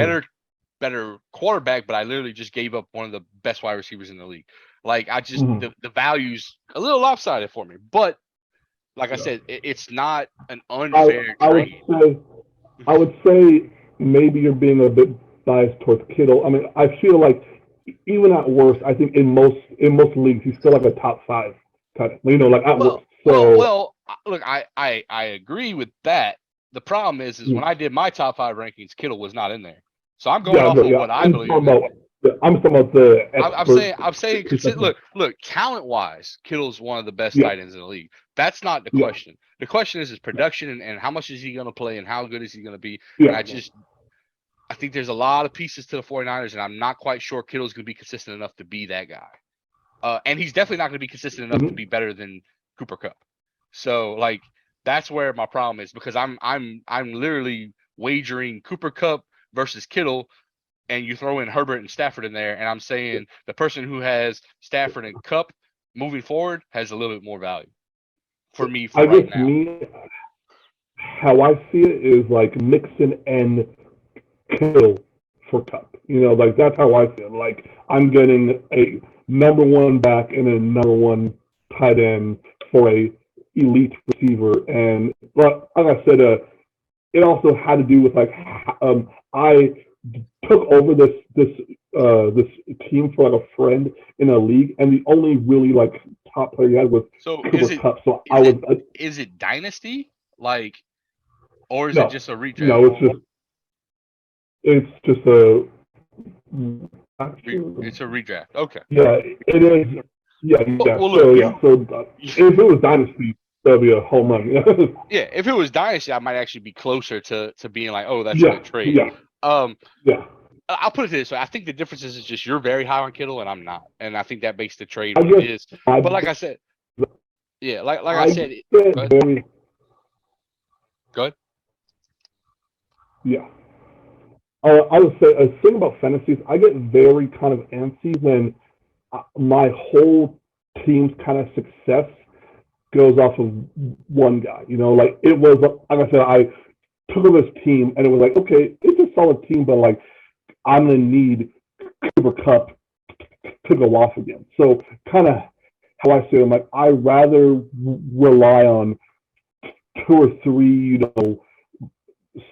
better quarterback. But I literally just gave up one of the best wide receivers in the league. Like I just Mm-hmm. the value's a little lopsided for me. But like I Yeah. said, it's not an I unfair I would trade. say I would say maybe you're being a bit biased towards Kittle. I mean, I feel like even at worst, I think in most leagues he's still like a top five kind of, like at worst. So Look, I agree with that. The problem is when I did my top 5 rankings, Kittle was not in there. So I'm going yeah, off but of yeah, what I believe in. I'm talking about the I'm expert. saying, look, talent wise, Kittle's one of the best Yeah, tight ends in the league. That's not the yeah, question. The question is his production and how much is he going to play and how good is he going to be. And yeah. I think there's a lot of pieces to the 49ers, and I'm not quite sure Kittle's going to be consistent enough to be that guy. And he's definitely not going to be consistent enough to Mm-hmm. be better than Cooper Cup. So like that's where my problem is because I'm literally wagering Cooper Cup versus Kittle, and you throw in Herbert and Stafford in there, and I'm saying the person who has Stafford and Cup moving forward has a little bit more value for me for I right guess now. how I see it is like Mixon and Kittle for Cup. Like that's how I feel. Like I'm getting a number one back and a number one tight end for a elite receiver. And but like I said, it also had to do with like I took over this team for like a friend in a league, and the only really like top player he had was So Cooper Cup. So I is was it is it dynasty like or is it no, just a redraft? no, it's just a actually. It's a redraft. Okay. Yeah, it is. Yeah, yeah. Well, look, So yeah, so if it was Dynasty, that'd be a home run. yeah, if it was dynasty, I might actually be closer to being like, oh, that's a Yeah, good trade. yeah, Um, yeah. I'll put it this way: I think the difference is just you're very high on Kittle and I'm not, and I think that makes the trade I what it guess is. I But like I said, yeah, like I I said, get go very ahead. yeah. I would say a thing about fantasies. I get very kind of antsy when my whole team's kind of success goes off of one guy. Like it was like I said, I took over this team and it was like, okay, it's a solid team, but like I'm gonna need Cooper Cup to go off again. So kind of how I say it, I'm like I rather rely on two or three,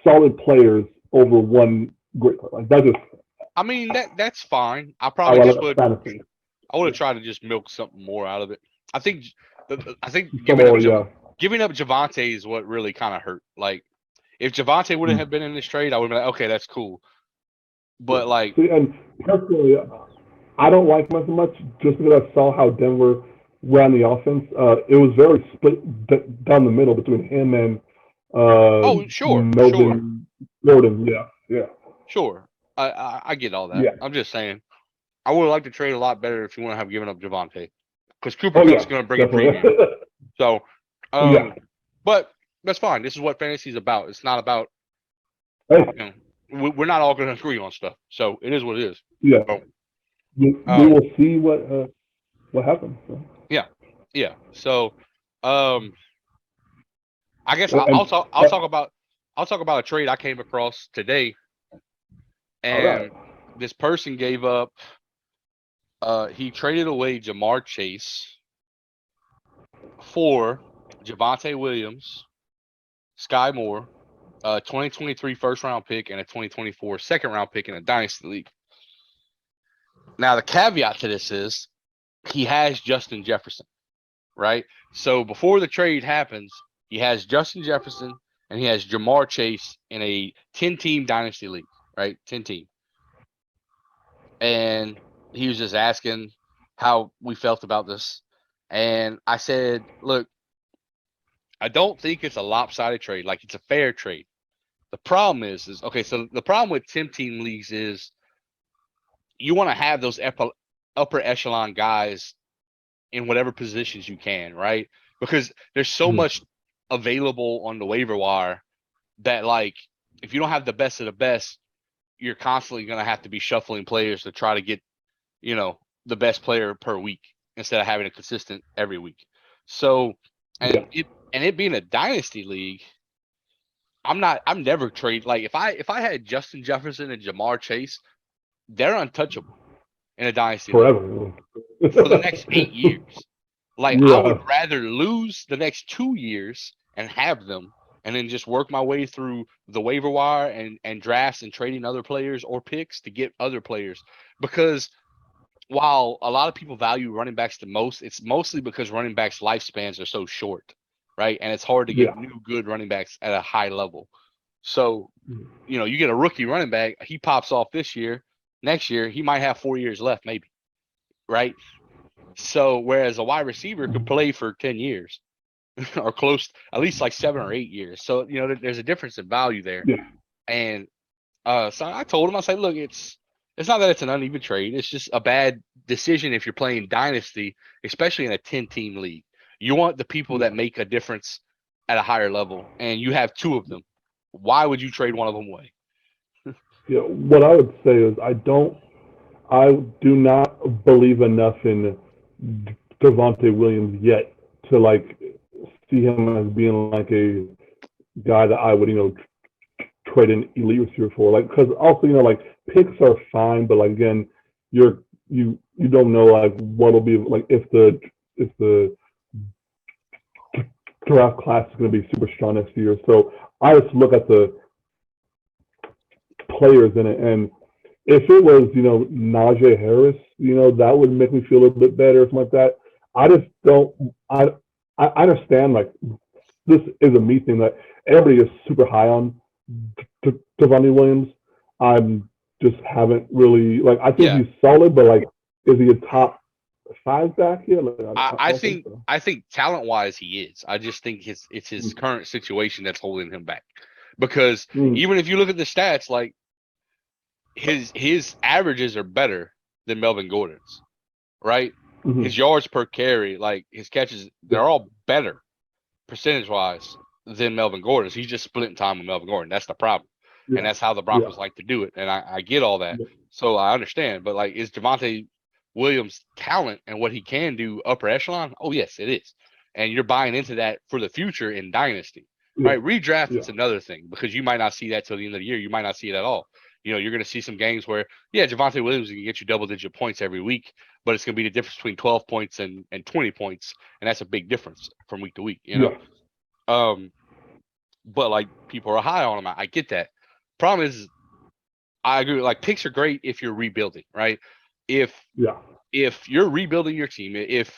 solid players over one great player. Like that's just I mean that's fine. how I look at fantasy. I would have tried to just milk something more out of it. I think I think Some more, yeah. Giving up Javante is what really kind of hurt. Like if Javante wouldn't have been in this trade, I would have been like, okay, that's cool. Yeah. But like, See, and personally, I don't like him as much just because I saw how Denver ran the offense. It was very split down the middle between him and oh, sure, Melvin Gordon. Yeah, yeah. sure. I get all that. Yeah. I'm just saying, I would like to trade a lot better if you want to have given up Javante, because Cooper Oh Cup's yeah, going to bring a definitely. premium. So, Yeah. but that's fine. This is what fantasy is about. It's not about, Hey, you know, we're not all going to agree on stuff. So it is what it is. yeah. So, We um, will see what happens. So. yeah, yeah. So, um, I guess And I'll talk. I'll talk about a trade I came across today, all right. and this person gave up. He traded away Jamar Chase for Javante Williams, Sky Moore, a 2023 first round pick, and a 2024 second round pick in a dynasty league. Now the caveat to this is he has Justin Jefferson, right? So before the trade happens, he has Justin Jefferson and he has Jamar Chase in a 10-team dynasty league, right? 10-team. And he was just asking how we felt about this. And I said, look, I don't think it's a lopsided trade. Like, it's a fair trade. The problem is okay. So the problem with 10-team leagues is you want to have those upper echelon guys in whatever positions you can, right? Because there's so Mhm. much available on the waiver wire that, like, if you don't have the best of the best, you're constantly going to have to be shuffling players to try to get, the best player per week instead of having a consistent every week. So, Yeah. and it being a dynasty league, I'm never trade, like, if I had Justin Jefferson and Jamar Chase, they're untouchable in a dynasty league Forever. for the next 8 years. Like, I would Yeah. rather lose the next 2 years and have them, and then just work my way through the waiver wire and drafts and trading other players or picks to get other players. Because while a lot of people value running backs the most, it's mostly because running backs' lifespans are so short, right? And it's hard to Yeah. get new good running backs at a high level. So, you get a rookie running back, he pops off this year. Next year, he might have 4 years left, maybe, right? So, whereas a wide receiver could play for 10 years or close, at least like 7 or 8 years. So, there's a difference in value there. Yeah. And so I told him, I said, look, it's not that it's an uneven trade. It's just a bad decision if you're playing dynasty, especially in a 10-team league. You want the people Yeah. that make a difference at a higher level, and you have two of them. Why would you trade one of them away? Yeah. What I would say is I do not believe enough in Devontae Williams yet to like see him as being like a guy that I would trade an elite receiver for. Like because also like picks are fine, but like again you don't know like what'll be like if the draft class is going to be super strong next year. So I just look at the players in it, and if it was Najee Harris, that would make me feel a little bit better, something like that. I just don't. I I understand like this is a me thing that everybody is super high on Devontae Williams. I'm just haven't really like. I think Yeah, he's solid, but like, is he a top five back here? Like, I, I I don't think think so. I think talent wise he is. I just think it's his current situation that's holding him back. Because Mm-hmm. even if you look at the stats, like his averages are better than Melvin Gordon's, right? Mm-hmm. His yards per carry, like his catches, they're all better percentage wise than Melvin Gordon's. He's just splitting time with Melvin Gordon. That's the problem. And Yeah, that's how the yeah, Broncos like to do it. And I get all that. yeah, So I understand. But, like, is Javante Williams' talent and what he can do upper echelon? Oh, yes, it is. And you're buying into that for the future in Dynasty. yeah, Right? Redraft, yeah, it's another thing because you might not see that till the end of the year. You might not see it at all. You're going to see some games where, yeah, Javante Williams can get you double digit points every week, but it's going to be the difference between 12 points and 20 points. And that's a big difference from week to week. yeah, Um, but, like, people are high on him. I get that. Problem is, I agree. Like, picks are great if you're rebuilding, right? If yeah, if you're rebuilding your team, if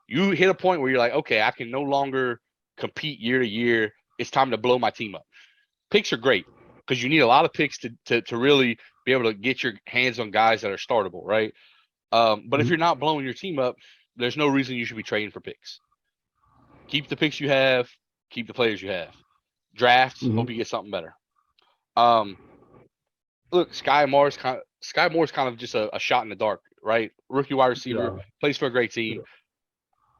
you hit a point where you're like, okay, I can no longer compete year to year, it's time to blow my team up. Picks are great because you need a lot of picks to really be able to get your hands on guys that are startable, right? But if mm-hmm. you're not blowing your team up, there's no reason you should be trading for picks. Keep the picks you have, keep the players you have. Drafts, Mm-hmm. hope you get something better. Um, look, Sky Moore's kind of just a shot in the dark, right? Rookie wide receiver, Yeah. plays for a great team.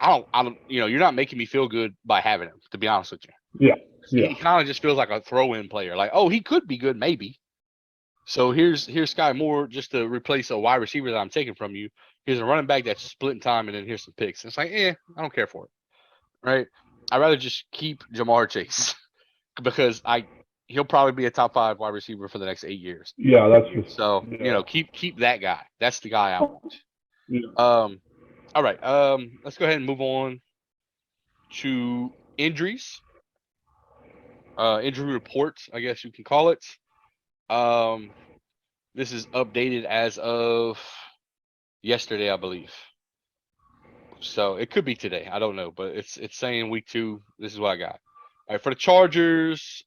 Yeah. I don't, you're not making me feel good by having him, to be honest with you. Yeah. He Yeah. kind of just feels like a throw-in player. Like, oh, he could be good, maybe. So here's Sky Moore just to replace a wide receiver that I'm taking from you. Here's a running back that's splitting time, and then here's some picks. And it's like, I don't care for it, right? I'd rather just keep Jamar Chase because he'll probably be a top 5 wide receiver for the next 8 years. Yeah. That's just So yeah. keep that guy. That's the guy I want. Yeah. All right. Let's go ahead and move on to injuries. Injury reports, I guess you can call it. Um, this is updated as of yesterday, I believe. So it could be today. I don't know, but it's saying week 2. This is what I got. All right, for the Chargers,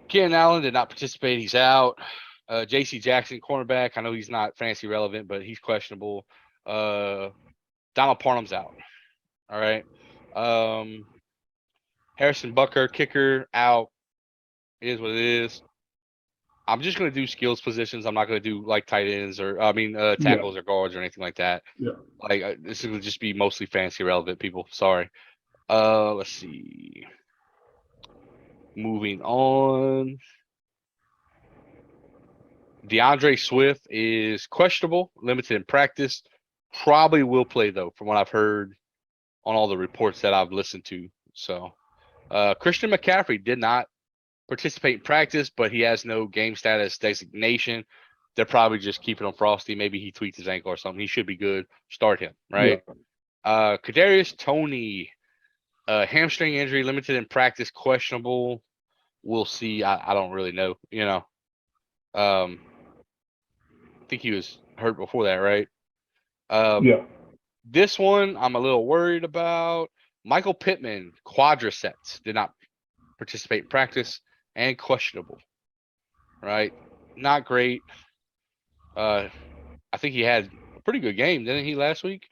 Keenan Allen did not participate. He's out. J.C. Jackson, cornerback. I know he's not fantasy relevant, but he's questionable. Donald Parham's out. All right. Harrison Bucker, kicker, out. It is what it is. I'm just going to do skills positions. I'm not going to do like tight ends or Yeah. tackles or guards or anything like that. Yeah. Like this will just be mostly fantasy relevant people. Sorry. Let's see. Moving on. DeAndre Swift is questionable, limited in practice. Probably will play though, from what I've heard on all the reports that I've listened to. So, Christian McCaffrey did not participate in practice, but he has no game status designation. They're probably just keeping him frosty. Maybe he tweaked his ankle or something. He should be good. Start him, right? Yeah. Kadarius Toney, hamstring injury, limited in practice, questionable. We'll see. I don't really know. I think he was hurt before that, right? Um, Yeah. this one I'm a little worried about. Michael Pittman, quadriceps, did not participate in practice and questionable, right? Not great. I think he had a pretty good game, didn't he, last week?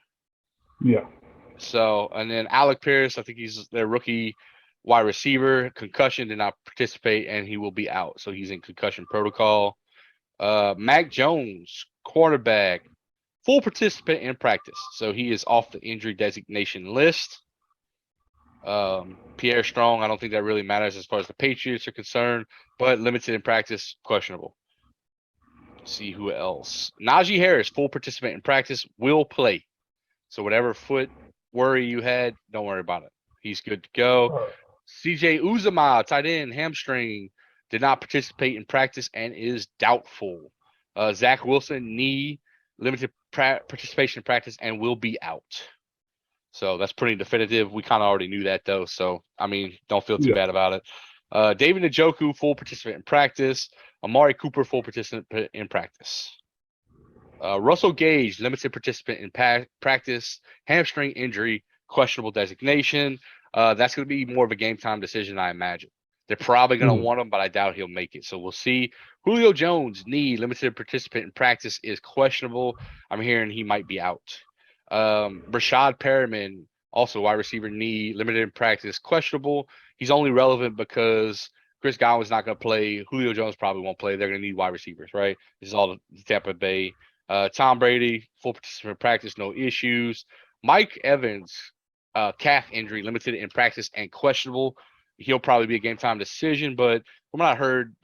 Yeah. So, and then Alec Pierce, I think he's their rookie wide receiver. Concussion, did not participate, and he will be out. So he's in concussion protocol. Mac Jones, quarterback, full participant in practice. So he is off the injury designation list. Pierre Strong, I don't think that really matters as far as the Patriots are concerned, but limited in practice, questionable. Let's see who else. Najee Harris, full participant in practice, will play. So whatever foot worry you had, don't worry about it. He's good to go. CJ Uzama, tight end, hamstring, did not participate in practice and is doubtful. Zach Wilson, knee, limited participation in practice and will be out. So that's pretty definitive. We kind of already knew that though. So I mean, don't feel too Yeah. bad about it. David Njoku, full participant in practice. Amari Cooper, full participant in practice. Russell Gage, limited participant in practice, hamstring injury, questionable designation. That's going to be more of a game time decision, I imagine. They're probably going to want him, but I doubt he'll make it. So we'll see. Julio Jones, knee, limited participant in practice, is questionable. I'm hearing he might be out. Rashad Perriman, also wide receiver, knee, limited in practice, questionable. He's only relevant because Chris Godwin's not going to play. Julio Jones probably won't play. They're going to need wide receivers, right? This is all the Tampa Bay. Tom Brady, full participant in practice, no issues. Mike Evans, calf injury, limited in practice and questionable. He'll probably be a game time decision, but from what I heard,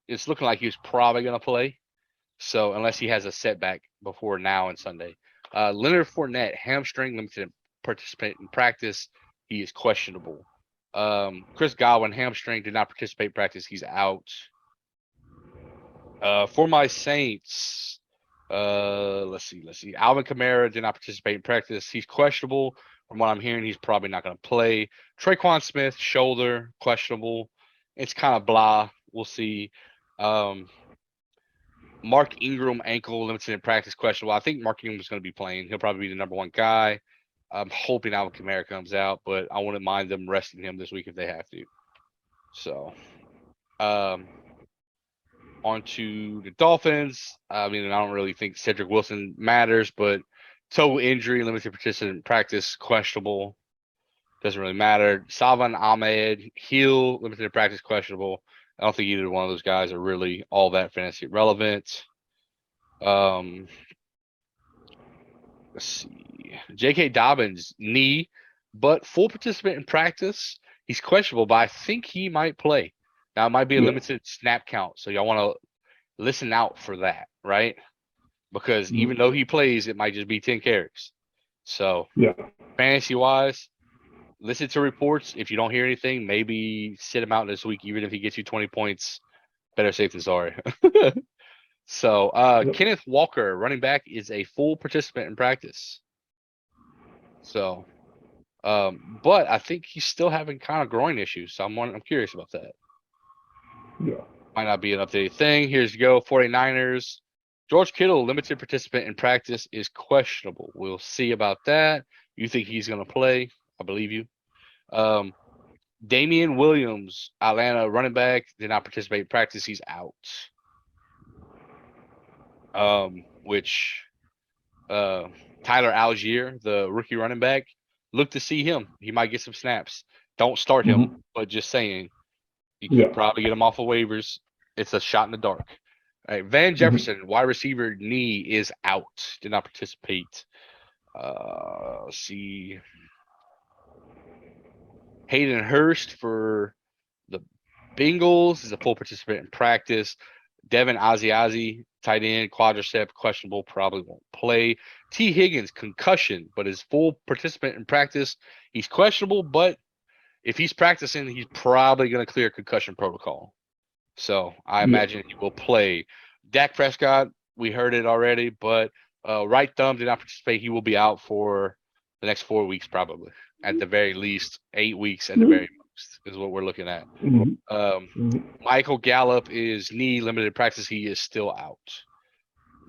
it's looking like he's probably going to play. So unless he has a setback before now and Sunday. Leonard Fournette, hamstring, limited participant in practice. He is questionable. Chris Godwin, hamstring, did not participate in practice. He's out. For my Saints, let's see. Alvin Kamara did not participate in practice. He's questionable. From what I'm hearing, he's probably not going to play. Traquan Smith, shoulder, questionable. It's kind of blah. We'll see. Mark Ingram, ankle, limited in practice, questionable. I think Mark Ingram is going to be playing. He'll probably be the number one guy. I'm hoping Alvin Kamara comes out, but I wouldn't mind them resting him this week if they have to. So, on to the Dolphins. I mean, I don't really think Cedric Wilson matters, but toe injury, limited participant in practice, questionable. Doesn't really matter. Salvan Ahmed, heel, limited in practice, questionable. I don't think either one of those guys are really all that fantasy relevant. Um, let's see. J.K. Dobbins, knee, but full participant in practice. He's questionable, but I think he might play. Now, it might be a Yeah. limited snap count, so y'all want to listen out for that, right? Because Mhm. even though he plays, it might just be 10 carries. So, Yeah. fantasy wise, listen to reports. If you don't hear anything, maybe sit him out this week, even if he gets you 20 points. Better safe than sorry. So, Yep. Kenneth Walker, running back, is a full participant in practice. So, but I think he's still having kind of groin issues. So I'm curious about that. Yeah. Might not be an updated thing. Here's you go. 49ers. George Kittle, limited participant in practice, is questionable. We'll see about that. You think he's going to play? I believe you. Um, Damian Williams, Atlanta running back, did not participate in practice. He's out. Which Tyler Algier, the rookie running back, look to see him. He might get some snaps. Don't start him, Mhm. but just saying, you could Yeah. probably get him off of waivers. It's a shot in the dark. All right, Van Mhm. Jefferson, wide receiver, knee is out. Did not participate. Let's see. Hayden Hurst for the Bengals is a full participant in practice. Devin Asiasi, tight end, quadricep, questionable, probably won't play. T. Higgins, concussion, but is full participant in practice. He's questionable, but if he's practicing, he's probably going to clear concussion protocol. So I Yeah. imagine he will play. Dak Prescott, we heard it already, but right thumb did not participate. He will be out for the next 4 weeks, probably. At the very least, 8 weeks at the Mhm. very most is what we're looking at. Mhm. Um, Mhm. Michael Gallup is knee limited practice. He is still out.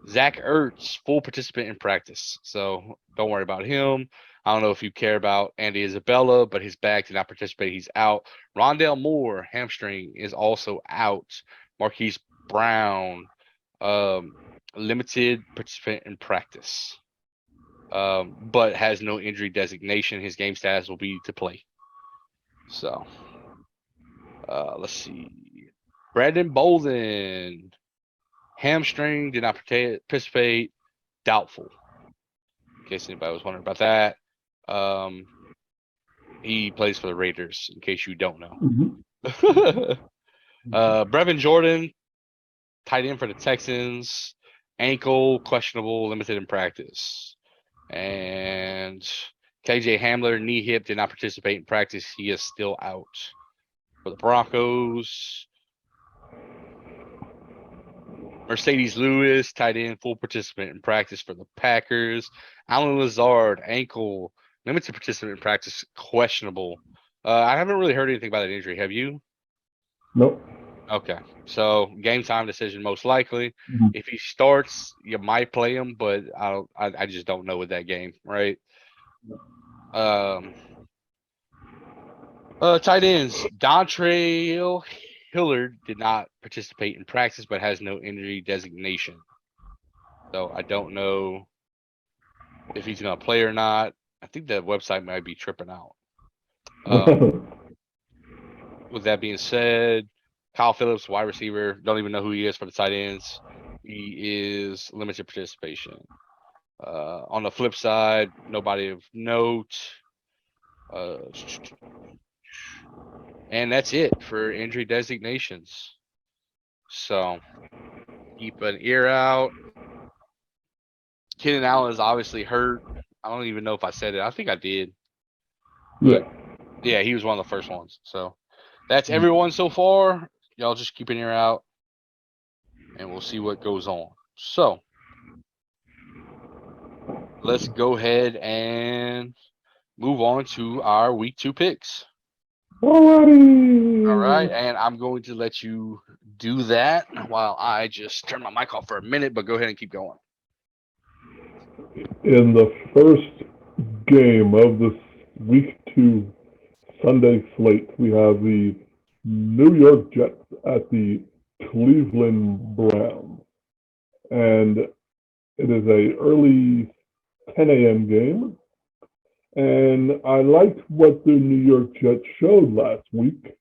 Zach Ertz, full participant in practice. So don't worry about him. I don't know if you care about Andy Isabella, but his back did not participate. He's out. Rondell Moore, hamstring, is also out. Marquise Brown, um, limited participant in practice, but has no injury designation. His game status will be to play. So let's see. Brandon Bolden, hamstring, did not participate. Doubtful. In case anybody was wondering about that. Um, he plays for the Raiders, in case you don't know. Mhm. Brevin Jordan, tight end for the Texans, ankle questionable, limited in practice. And KJ Hamler, knee hip, did not participate in practice. He is still out. For the Broncos, Mercedes Lewis, tight end, full participant in practice for the Packers. Alan Lazard, ankle, limited participant in practice, questionable. I haven't really heard anything about that injury. Have you? Nope. Okay. So game time decision most likely. Mhm. If he starts, you might play him, but I just don't know with that game, right? Um tight ends. Dontrell Hillard did not participate in practice but has no injury designation. So I don't know if he's gonna play or not. I think the website might be tripping out. Um, with that being said, Kyle Phillips, wide receiver, don't even know who he is for the tight ends. He is limited participation. On the flip side, nobody of note. Uh, and that's it for injury designations. So keep an ear out. Keenan Allen is obviously hurt. I don't even know if I said it. I think I did, Yeah. but yeah, he was one of the first ones. So that's everyone so far. Y'all just keep an ear out, and we'll see what goes on. So let's go ahead and move on to our week 2 picks. All right, Alrighty. and I'm going to let you do that while I just turn my mic off for a minute, but go ahead and keep going. In the first game of this week 2 Sunday slate, we have the New York Jets at the Cleveland Browns. And it is a early 10 a.m. game. And I liked what the New York Jets showed last week.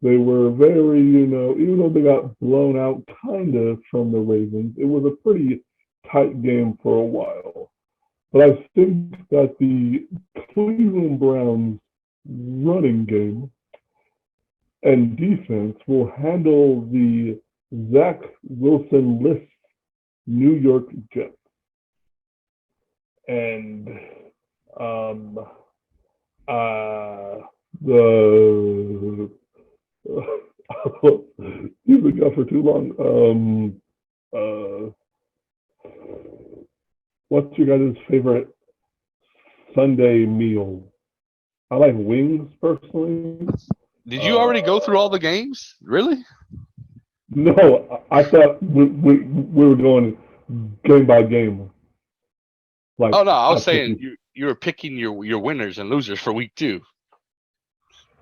They were very, even though they got blown out kind of from the Ravens, it was a pretty tight game for a while. But I think that the Cleveland Browns running game and defense will handle the Zach Wilson-less New York Jets. And um, the you've been gone for too long. What's your guys' favorite Sunday meal? I like wings personally. Did you already go through all the games? Really? No, I thought we were going game by game. Like Oh no, I I was picked, saying you were picking your winners and losers for week 2.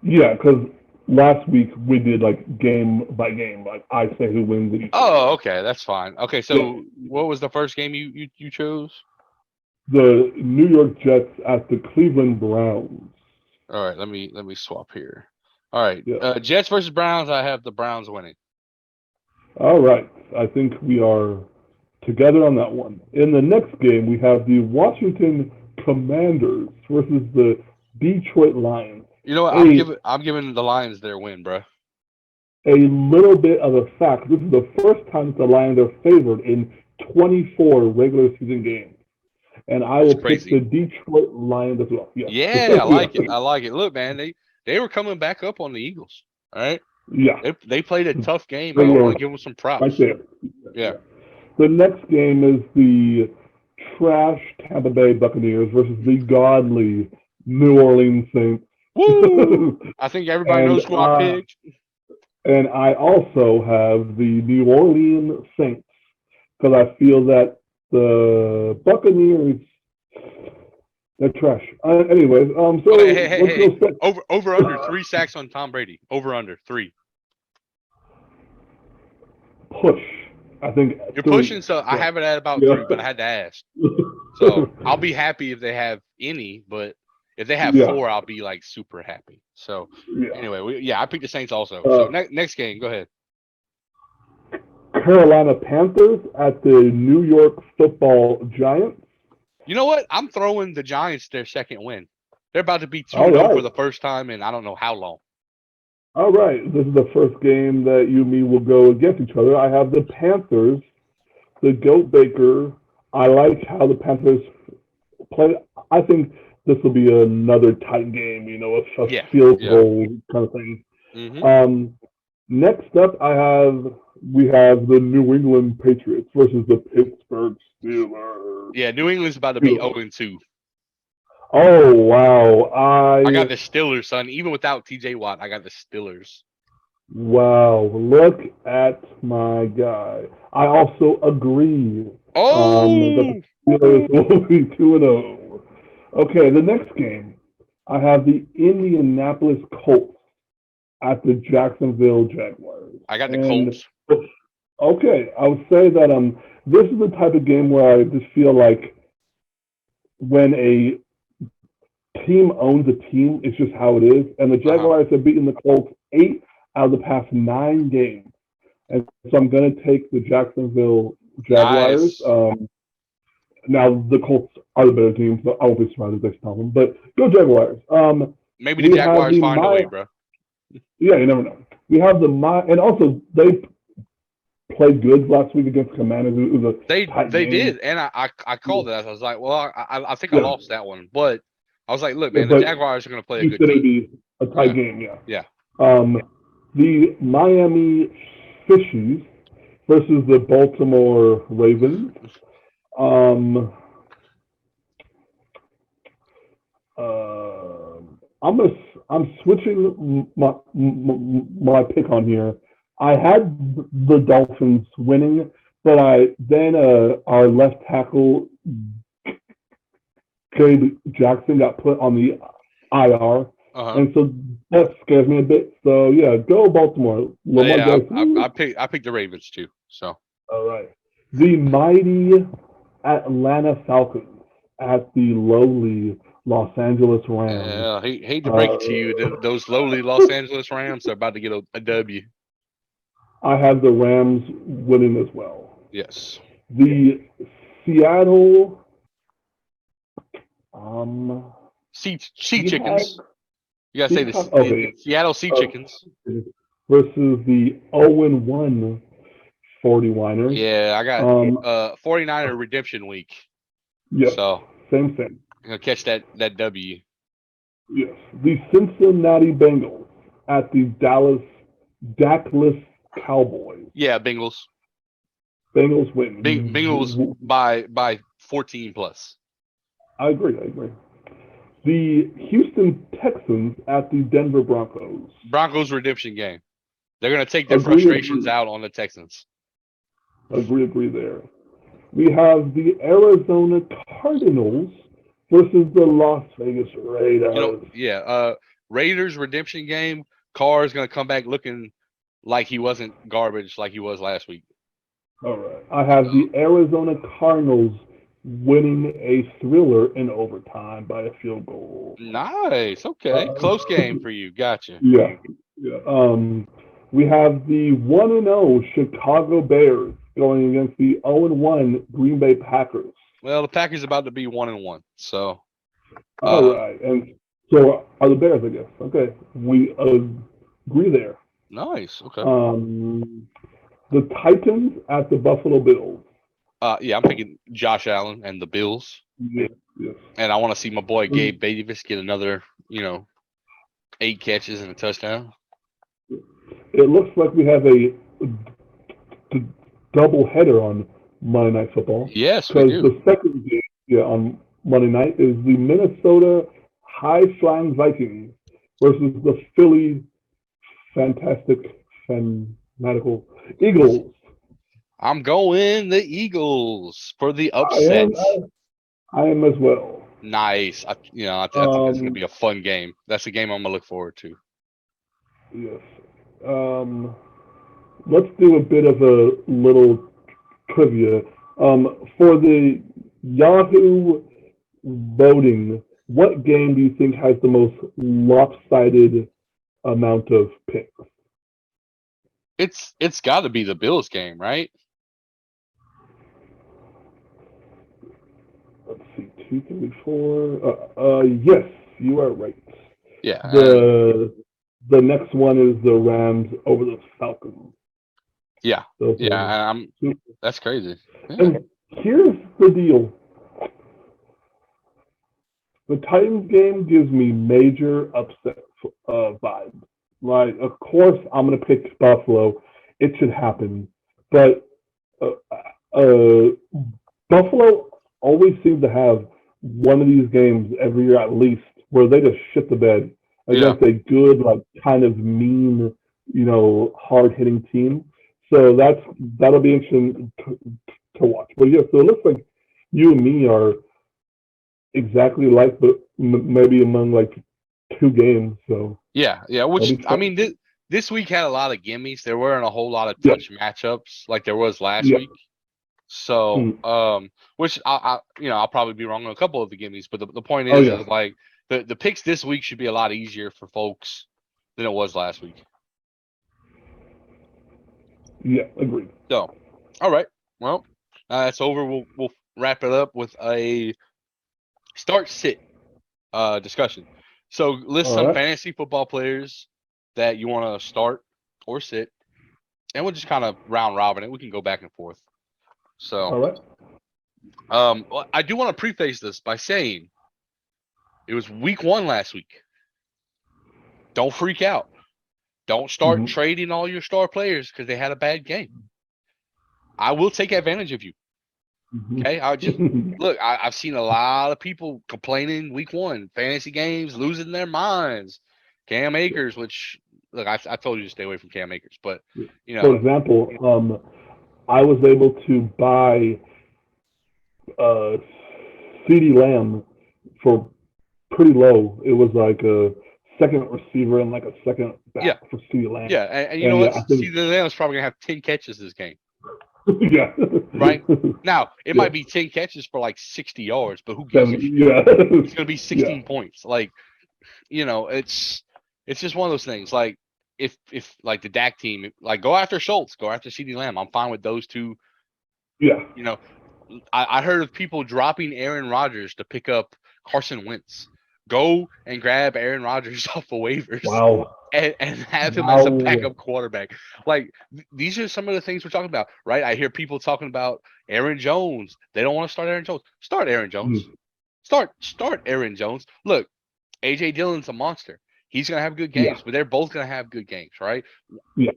yeah, because last week we did like game by game. Like I say who wins each Oh, game. okay, that's fine. Okay, Yeah, so what was the first game you chose? the New York Jets at the Cleveland Browns. All right, let me swap here. All right, Yeah. Jets versus Browns. I have the Browns winning. All right. I think we are together on that one. In the next game, we have the Washington Commanders versus the Detroit Lions. You know what? A I'm giving the Lions their win, bro. a little bit of a fact. This is the first time that the Lions are favored in 24 regular season games, and I That's will pick the crazy. Detroit Lions as well. Yes. Yeah, I like it. I like it. Look, man, they were coming back up on the Eagles. All right, Yeah. they played a tough game, They man. I want were to give them some right props. there. Yeah. Yeah. The next game is the trash Tampa Bay Buccaneers versus the godly New Orleans Saints. Woo! I think everybody and knows who I picked. and I also have the New Orleans Saints because I feel that the Buccaneers they're trash. Anyways, Okay, so hey, hey, let's hey, hey. go set Over under 3 sacks on Tom Brady. Over under 3. push. I think You're pushing, 3. so I Yeah. have it at about Yeah. 3, but I had to ask. So I'll be happy if they have any, but if they have Yeah. 4, I'll be like super happy. So Yeah. anyway, I picked the Saints also. So Uh, next game, go ahead. Carolina Panthers at the New York Football Giants. You know what? I'm throwing the Giants their second win. They're about to be 2 All and 0 for right. the first time in I don't know how long. All right. This is the first game that you and me will go against each other. I have the Panthers, the Goat Baker. I like how the Panthers play. I think this will be another tight game, a Yeah, field yeah. goal kind of thing. Hmm. Next up, we have the New England Patriots versus the Pittsburgh Steelers. Yeah, New England's about to be Beautiful. 0 and 2. Oh wow! I got the Steelers, son. Even without TJ Watt, I got the Steelers. Wow, look at my guy. I also agree that Oh, the Steelers will be 2-0. Okay, the next game, I have the Indianapolis Colts at the Jacksonville Jaguars. I got the And Colts. okay, I would say that this is the type of game where I just feel like when a team owns a team, it's just how it is. And the Uh-huh. Jaguars have beaten the Colts 8 out of the past 9 games. And so I'm going to take the Jacksonville Jaguars. Nice. Now, the Colts are the better team, so I won't be surprised if they stop them. But go Jaguars. Maybe the We have Jaguars the find a way, bro. yeah, you never know. We have and also they played good last week against Commanders. It was a tight They game. did, and I called it. I was like, well, I think I Yeah, lost that one, but I was like, look, yeah, man, the but Jaguars are going to play a you good said it'd team. be a tight Yeah, game, yeah. yeah. Um, the Miami Fishies versus the Baltimore Ravens. Um, uh, I'm switching my pick on here. I had the Dolphins winning, but our left tackle Gabe Jackson got put on the IR, Uh-huh. and so that scares me a bit. So yeah, go Baltimore. Lamar Yeah, Jackson. I picked the Ravens too. So All right. The mighty Atlanta Falcons at the lowly Los Angeles Rams. Hate to break it to you, those lowly Los Angeles Rams are about to get a W. I have the Rams winning as well. Yes. The Seattle Sea Seahawks, chickens. You gotta say this. The okay, Seattle Sea uh, chickens. versus the 0-1 49ers. Yeah, I got Um, 49er redemption week. yes, So same thing. I'm gonna catch that W. Yes, the Cincinnati Bengals at the Dallas Cowboys. Yeah, Bengals. Bengals win. Bengals by 14 plus. I agree. The Houston Texans at the Denver Broncos. Broncos redemption game. They're gonna take their frustrations Agree. out on the Texans. Agree there. We have the Arizona Cardinals versus the Las Vegas Raiders. Raiders redemption game. Carr is gonna come back looking like he wasn't garbage like he was last week. All right. I have the Arizona Cardinals winning a thriller in overtime by a field goal. Nice. Okay. Close game for you. Gotcha. Yeah. We have the 1-0 Chicago Bears going against the 0-1 Green Bay Packers. Well, the Packers about to be 1-1. So. All right. And so are the Bears, I guess. Okay. We agree there. Nice. Okay. The Titans at the Buffalo Bills. Yeah, I'm picking Josh Allen and the Bills. Yes. And I want to see my boy Gabe Davis get another, 8 catches and a touchdown. It looks like we have a double header on Monday Night Football. Yes, we do. The second game on Monday night is the Minnesota High-Flying Vikings versus the Philly Fanatical Eagles. I'm going the Eagles for the upset. I am as well. Nice. I think that's going to be a fun game. That's a game I'm going to look forward to. Yes. Let's do a bit of a little trivia. For the Yahoo voting, what game do you think has the most lopsided amount of picks? It's got to be the Bills game, right? Let's see, 2, 3, 4. Yes, you are right. Yeah. The next one is the Rams over the Falcons. Yeah. That's crazy. Yeah. And here's the deal. The Titans game gives me major upset vibes. Like, of course, I'm going to pick Buffalo. It should happen. But Buffalo always seems to have one of these games every year at least where they just shit the bed against a good, like, kind of mean, hard-hitting team. So that'll be interesting to watch. But yeah, so it looks like you and me are exactly like, but maybe among like 2 games. So yeah. Which I mean, this week had a lot of gimmies. There weren't a whole lot of touch matchups like there was last week. So, which I'll probably be wrong on a couple of the gimmies, but the point is like the picks this week should be a lot easier for folks than it was last week. Yeah, agreed. So, all right. Well, that's over. We'll wrap it up with a start sit discussion. So list some fantasy football players that you want to start or sit, and we'll just kind of round robin it. We can go back and forth. So, all right. I do want to preface this by saying it was week 1 last week. Don't freak out. Don't start trading all your star players because they had a bad game. I will take advantage of you. Okay, I just look. I've seen a lot of people complaining week 1 fantasy games, losing their minds. Cam Akers, which look, I told you to stay away from Cam Akers, but for example, I was able to buy CeeDee Lamb for pretty low. It was like a second receiver and like a second back for CeeDee Lamb. Yeah, and you know what? CeeDee Lamb is probably gonna have 10 catches this game. Yeah. right? Now, it Yeah. might be 10 catches for like 60 yards, but who gives a 70, shit? yeah. It's going to be Yeah. 16 points. Like, it's just one of those things. Like, if like the Dak team, like go after Schultz, go after CeeDee Lamb. I'm fine with those two. Yeah. You know, I heard of people dropping Aaron Rodgers to pick up Carson Wentz. Go and grab Aaron Rodgers off the waivers Wow. and have him as a Wow. backup quarterback. Like these are some of the things we're talking about, right? I hear people talking about Aaron Jones. They don't want to start Aaron Jones. Start Aaron Jones. Mm. Start Aaron Jones. Look, AJ Dillon's a monster. He's gonna have good Yeah. games, but they're both gonna have good games, right? Yeah.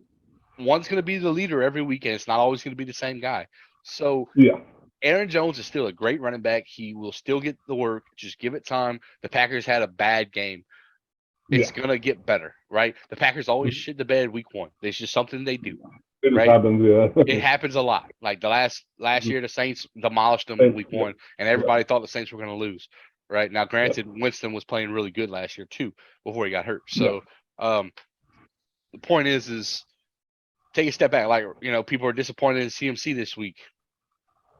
One's gonna be the leader every weekend. It's not always gonna be the same guy. So Yeah. Aaron Jones is still a great running back. He will still get the work. Just give it time. The Packers had a bad game. It's Yeah. gonna get better, right? The Packers always Mhm. shit the bed week one. It's just something they do, It just right? happens, yeah. It happens a lot. Like the last Mhm. year, the Saints demolished them in Thanks. week Yeah. one, and Yeah. everybody thought the Saints were gonna lose, right? Now, Yeah. granted, Winston was playing really good last year too before he got hurt. Yeah. So um, the point is take a step back. Like people are disappointed in CMC this week.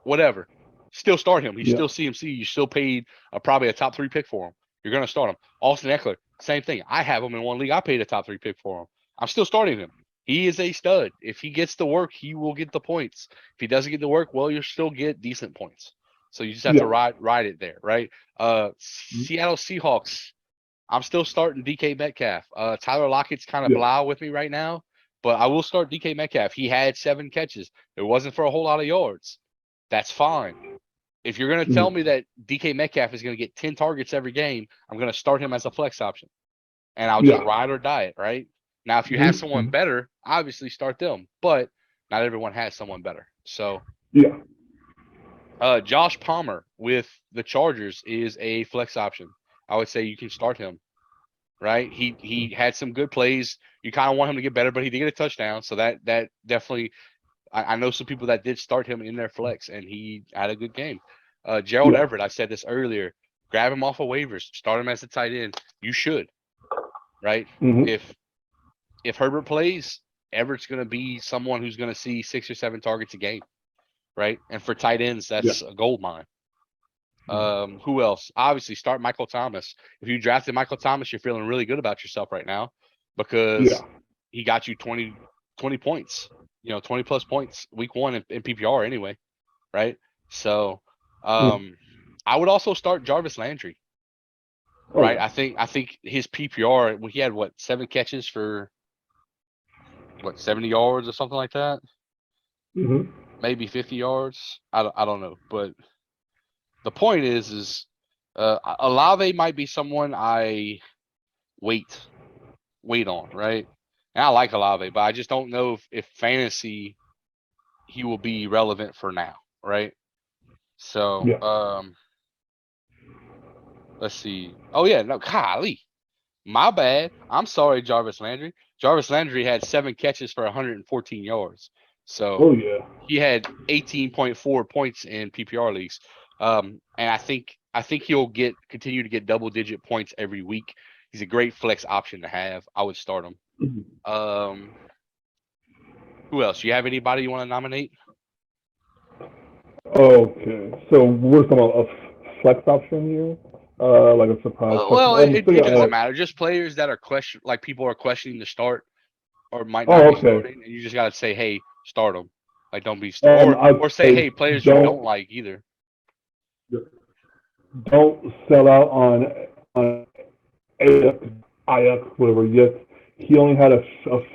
Whatever. Still start him. He's Yeah. still CMC. You still paid probably a top 3 pick for him. You're going to start him. Austin Eckler, same thing. I have him in one league. I paid a top 3 pick for him. I'm still starting him. He is a stud. If he gets the work, he will get the points. If he doesn't get the work, well, you'll still get decent points. So you just have to Yeah. ride it there, right? Seattle Seahawks. I'm still starting DK Metcalf. Tyler Lockett's kind of Yeah. blah with me right now, but I will start DK Metcalf. He had 7 catches. It wasn't for a whole lot of yards. That's fine. If you're going to tell Mhm. me that DK Metcalf is going to get 10 targets every game, I'm going to start him as a flex option, and I'll just Yeah. ride or die it, right? Now, if you have someone Mhm. better, obviously start them, but not everyone has someone better. So, Yeah. Josh Palmer with the Chargers is a flex option. I would say you can start him, right? He had some good plays. You kind of want him to get better, but he did get a touchdown, so that definitely. I know some people that did start him in their flex, and he had a good game. Gerald Yeah. Everett, I said this earlier. Grab him off of waivers. Start him as a tight end. You should, right? Mhm. If Herbert plays, Everett's going to be someone who's going to see 6 or 7 targets a game, right? And for tight ends, Yeah. that's a gold mine. Who else? Obviously, start Michael Thomas. If you drafted Michael Thomas, you're feeling really good about yourself right now because Yeah. he got you 20 points, 20 plus points week one in PPR anyway, right? So, Mhm. um, I would also start Jarvis Landry, Oh right? yeah. I think his PPR, he had what, 7 catches for what, 70 yards or something like that, Mhm. maybe 50 yards. I don't know, but the point is Olave might be someone I wait wait on, right? And I like Olave, but I just don't know if fantasy he will be relevant for now, right? So, Yeah. let's see. Oh yeah, no, golly, my bad. I'm sorry, Jarvis Landry. Jarvis Landry had 7 catches for 114 yards, so Oh yeah. he had 18.4 points in PPR leagues. And I think he'll continue to get double digit points every week. He's a great flex option to have. I would start him. Mhm. Um, who else? You have anybody you want to nominate? Okay. So we're talking about a flex option here, like a surprise flex. Well, I'm it thinking. doesn't matter. Just players that are like people are questioning to start or might not Oh, be okay. starting, and you just gotta say, hey, start them. Like don't be I'd or say, say hey, players you don't don't like either. don't sell out on Ajax, Ajax, whatever. Yet he only had a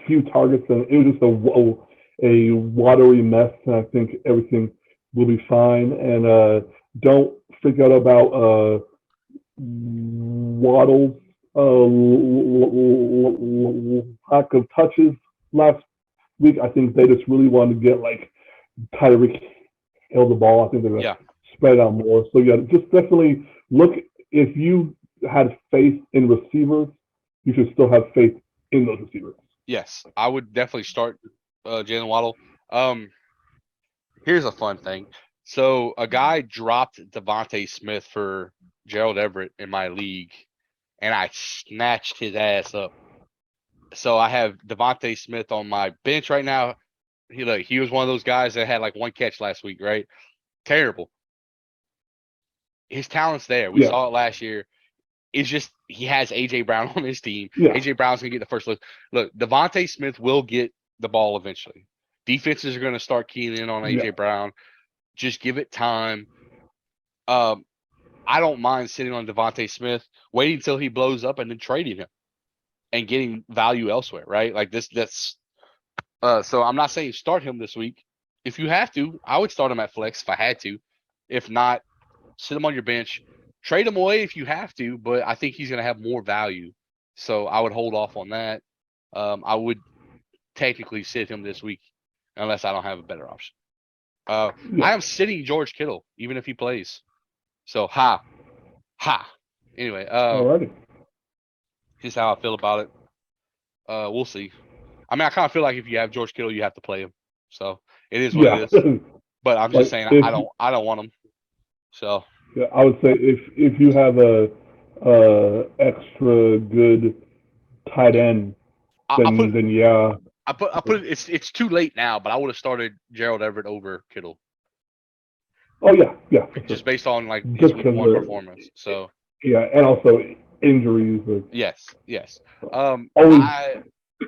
few targets, and it was just a watery mess. And I think everything will be fine. And don't freak out about Waddle's lack of touches last week. I think they just really wanted to get like Tyreek Hill the ball. I think they're going to Yeah. spread it out more. So yeah, just definitely look. If you had faith in receivers, you should still have faith in those receivers. Yes, I would definitely start Jalen Waddle. Um, Here's a fun thing. So a guy dropped Devontae Smith for Gerald Everett in my league, and I snatched his ass up. So I have Devontae Smith on my bench right now. he was one of those guys that had like one catch last week, right? Terrible. His talent's there. We Yeah, saw it last year. It's just he has AJ Brown on his team. yeah, AJ Brown's gonna get the first look. Look, Devontae Smith will get the ball eventually. Defenses are gonna start keying in on yeah, AJ Brown. Just give it time. Um, I don't mind sitting on Devontae Smith, waiting until he blows up and then trading him and getting value elsewhere, right? Like this that's so I'm not saying start him this week. If you have to, I would start him at flex if I had to. If not, sit him on your bench. Trade him away if you have to, but I think he's going to have more value. So I would hold off on that. I would technically sit him this week unless I don't have a better option. yeah. I am sitting George Kittle even if he plays. So ha. Anyway, Alrighty. just how I feel about it. We'll see. I mean, I kind of feel like if you have George Kittle, you have to play him. So it is what it Yeah. is. But I'm just Like saying if I don't want him. So yeah, I would say if you have a extra good tight end, I, I put then yeah. I put it. It's too late now, but I would have started Gerald Everett over Kittle Oh yeah, yeah, for sure. just based on like his Just week because one performance. So yeah, and also injuries are yes. always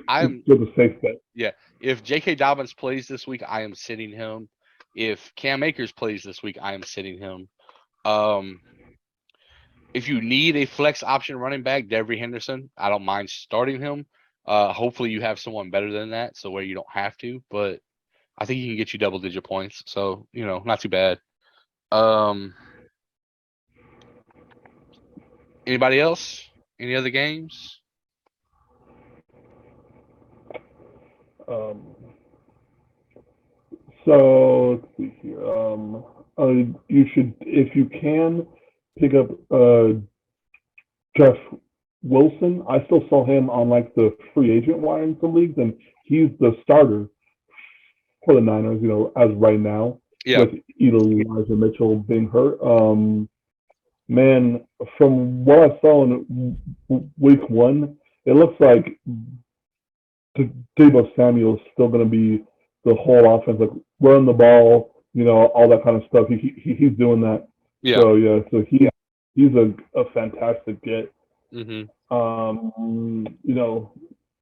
I'm good to safe bet. yeah. If J.K. Dobbins plays this week, I am sitting him. If Cam Akers plays this week, I am sitting him. Um, if you need a flex option running back, Devery Henderson, I don't mind starting him. Hopefully you have someone better than that, so where you don't have to. But I think he can get you double digit points, so not too bad. Um, Anybody else? Any other games? Um, so let's see here. You should, if you can, pick up Jeff Wilson. I still saw him on like the free agent wire in some leagues, and he's the starter for the Niners. As right now Yeah, with Elijah Mitchell being hurt. Man, from what I saw in week one, it looks like Debo Samuel is still going to be the whole offense, like run the ball, all that kind of stuff. He's doing that. yeah. So yeah, so he's a fantastic get. Hmm.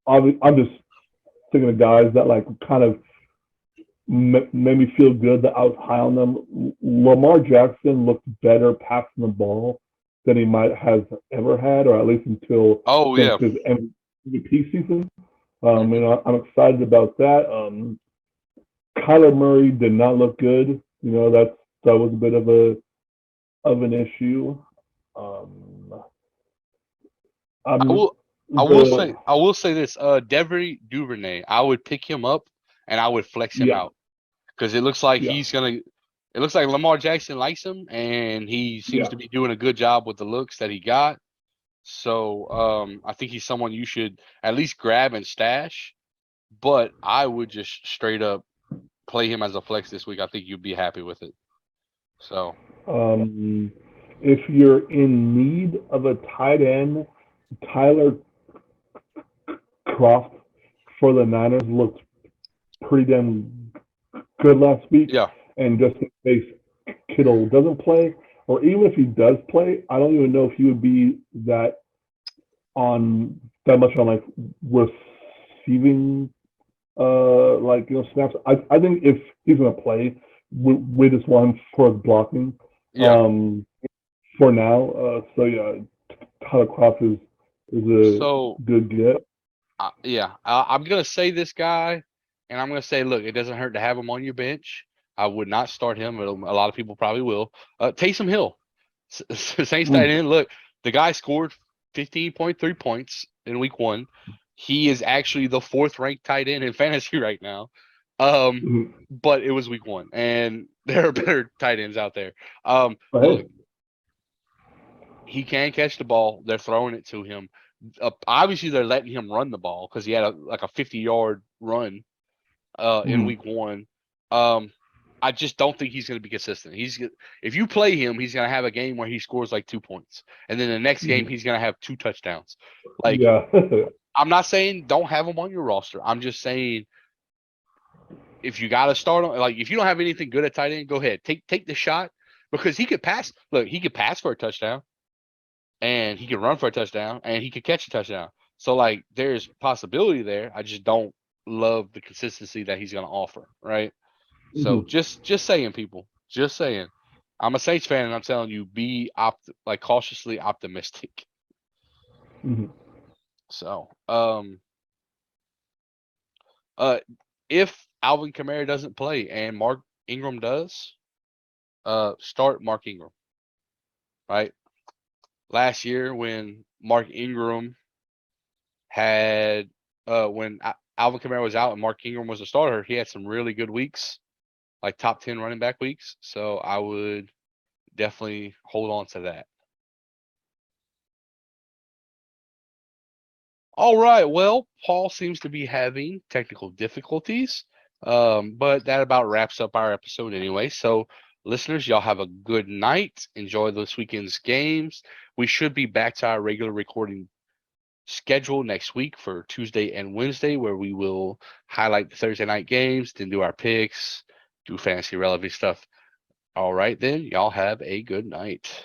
I'm just thinking of guys that like kind of made me feel good that I was high on them. Lamar Jackson looked better passing the ball than he might have ever had, or at least until Oh since yeah. his MVP season. Hmm. I'm excited about that. Kyler Murray did not look good. That was a bit of an issue. Um, I I'm will. the I will say this. Devery Duvernay. I would pick him up and I would flex him Yeah, out because it looks like yeah, he's gonna. It looks like Lamar Jackson likes him, and he seems yeah. to be doing a good job with the looks that he got. So I think he's someone you should at least grab and stash. But I would just straight up play him as a flex this week. I think you'd be happy with it. So Um, if you're in need of a tight end, Tyler Croft for the Niners looked pretty damn good last week. yeah, And just in case Kittle doesn't play, or even if he does play, I don't even know if he would be that much on like receiving like snaps. I think if he's gonna play, we just want him for blocking yeah. um for now. So yeah, Tyler Croft is a So good get. yeah, I'm gonna say this guy, and I'm gonna say, look, it doesn't hurt to have him on your bench. I would not start him. A lot of people probably will. Taysom Hill, Saints tight Mm, end. Look, the guy scored 15.3 points in week one. He is actually the fourth ranked tight end in fantasy right now. Um, mm. but it was week one, and there are better tight ends out there. But Look, hey, he can catch the ball. They're throwing it to him. Obviously, they're letting him run the ball because he had like a 50-yard run in mm, week one. Um, I just don't think he's going to be consistent. If you play him, he's going to have a game where he scores like 2 points, and then the next game mm. he's going to have 2 touchdowns. Like Yeah, I'm not saying don't have him on your roster. I'm just saying if you got to start him, like if you don't have anything good at tight end, go ahead, take the shot because he could pass. Look, he could pass for a touchdown, and he could run for a touchdown, and he could catch a touchdown. So like, there's possibility there. I just don't love the consistency that he's going to offer, right? So Mhm. just saying, people, just saying. I'm a Saints fan, and I'm telling you, be like cautiously optimistic. Mhm. So, uh, if Alvin Kamara doesn't play and Mark Ingram does, start Mark Ingram, right? Last year when Mark Ingram had, when Alvin Kamara was out and Mark Ingram was a starter, he had some really good weeks, like top 10 running back weeks. So I would definitely hold on to that. All right. Well, Paul seems to be having technical difficulties, but that about wraps up our episode anyway. So, listeners, y'all have a good night. Enjoy this weekend's games. We should be back to our regular recording schedule next week for Tuesday and Wednesday, where we will highlight the Thursday night games, then do our picks, do fantasy relevant stuff. All right, then, y'all have a good night.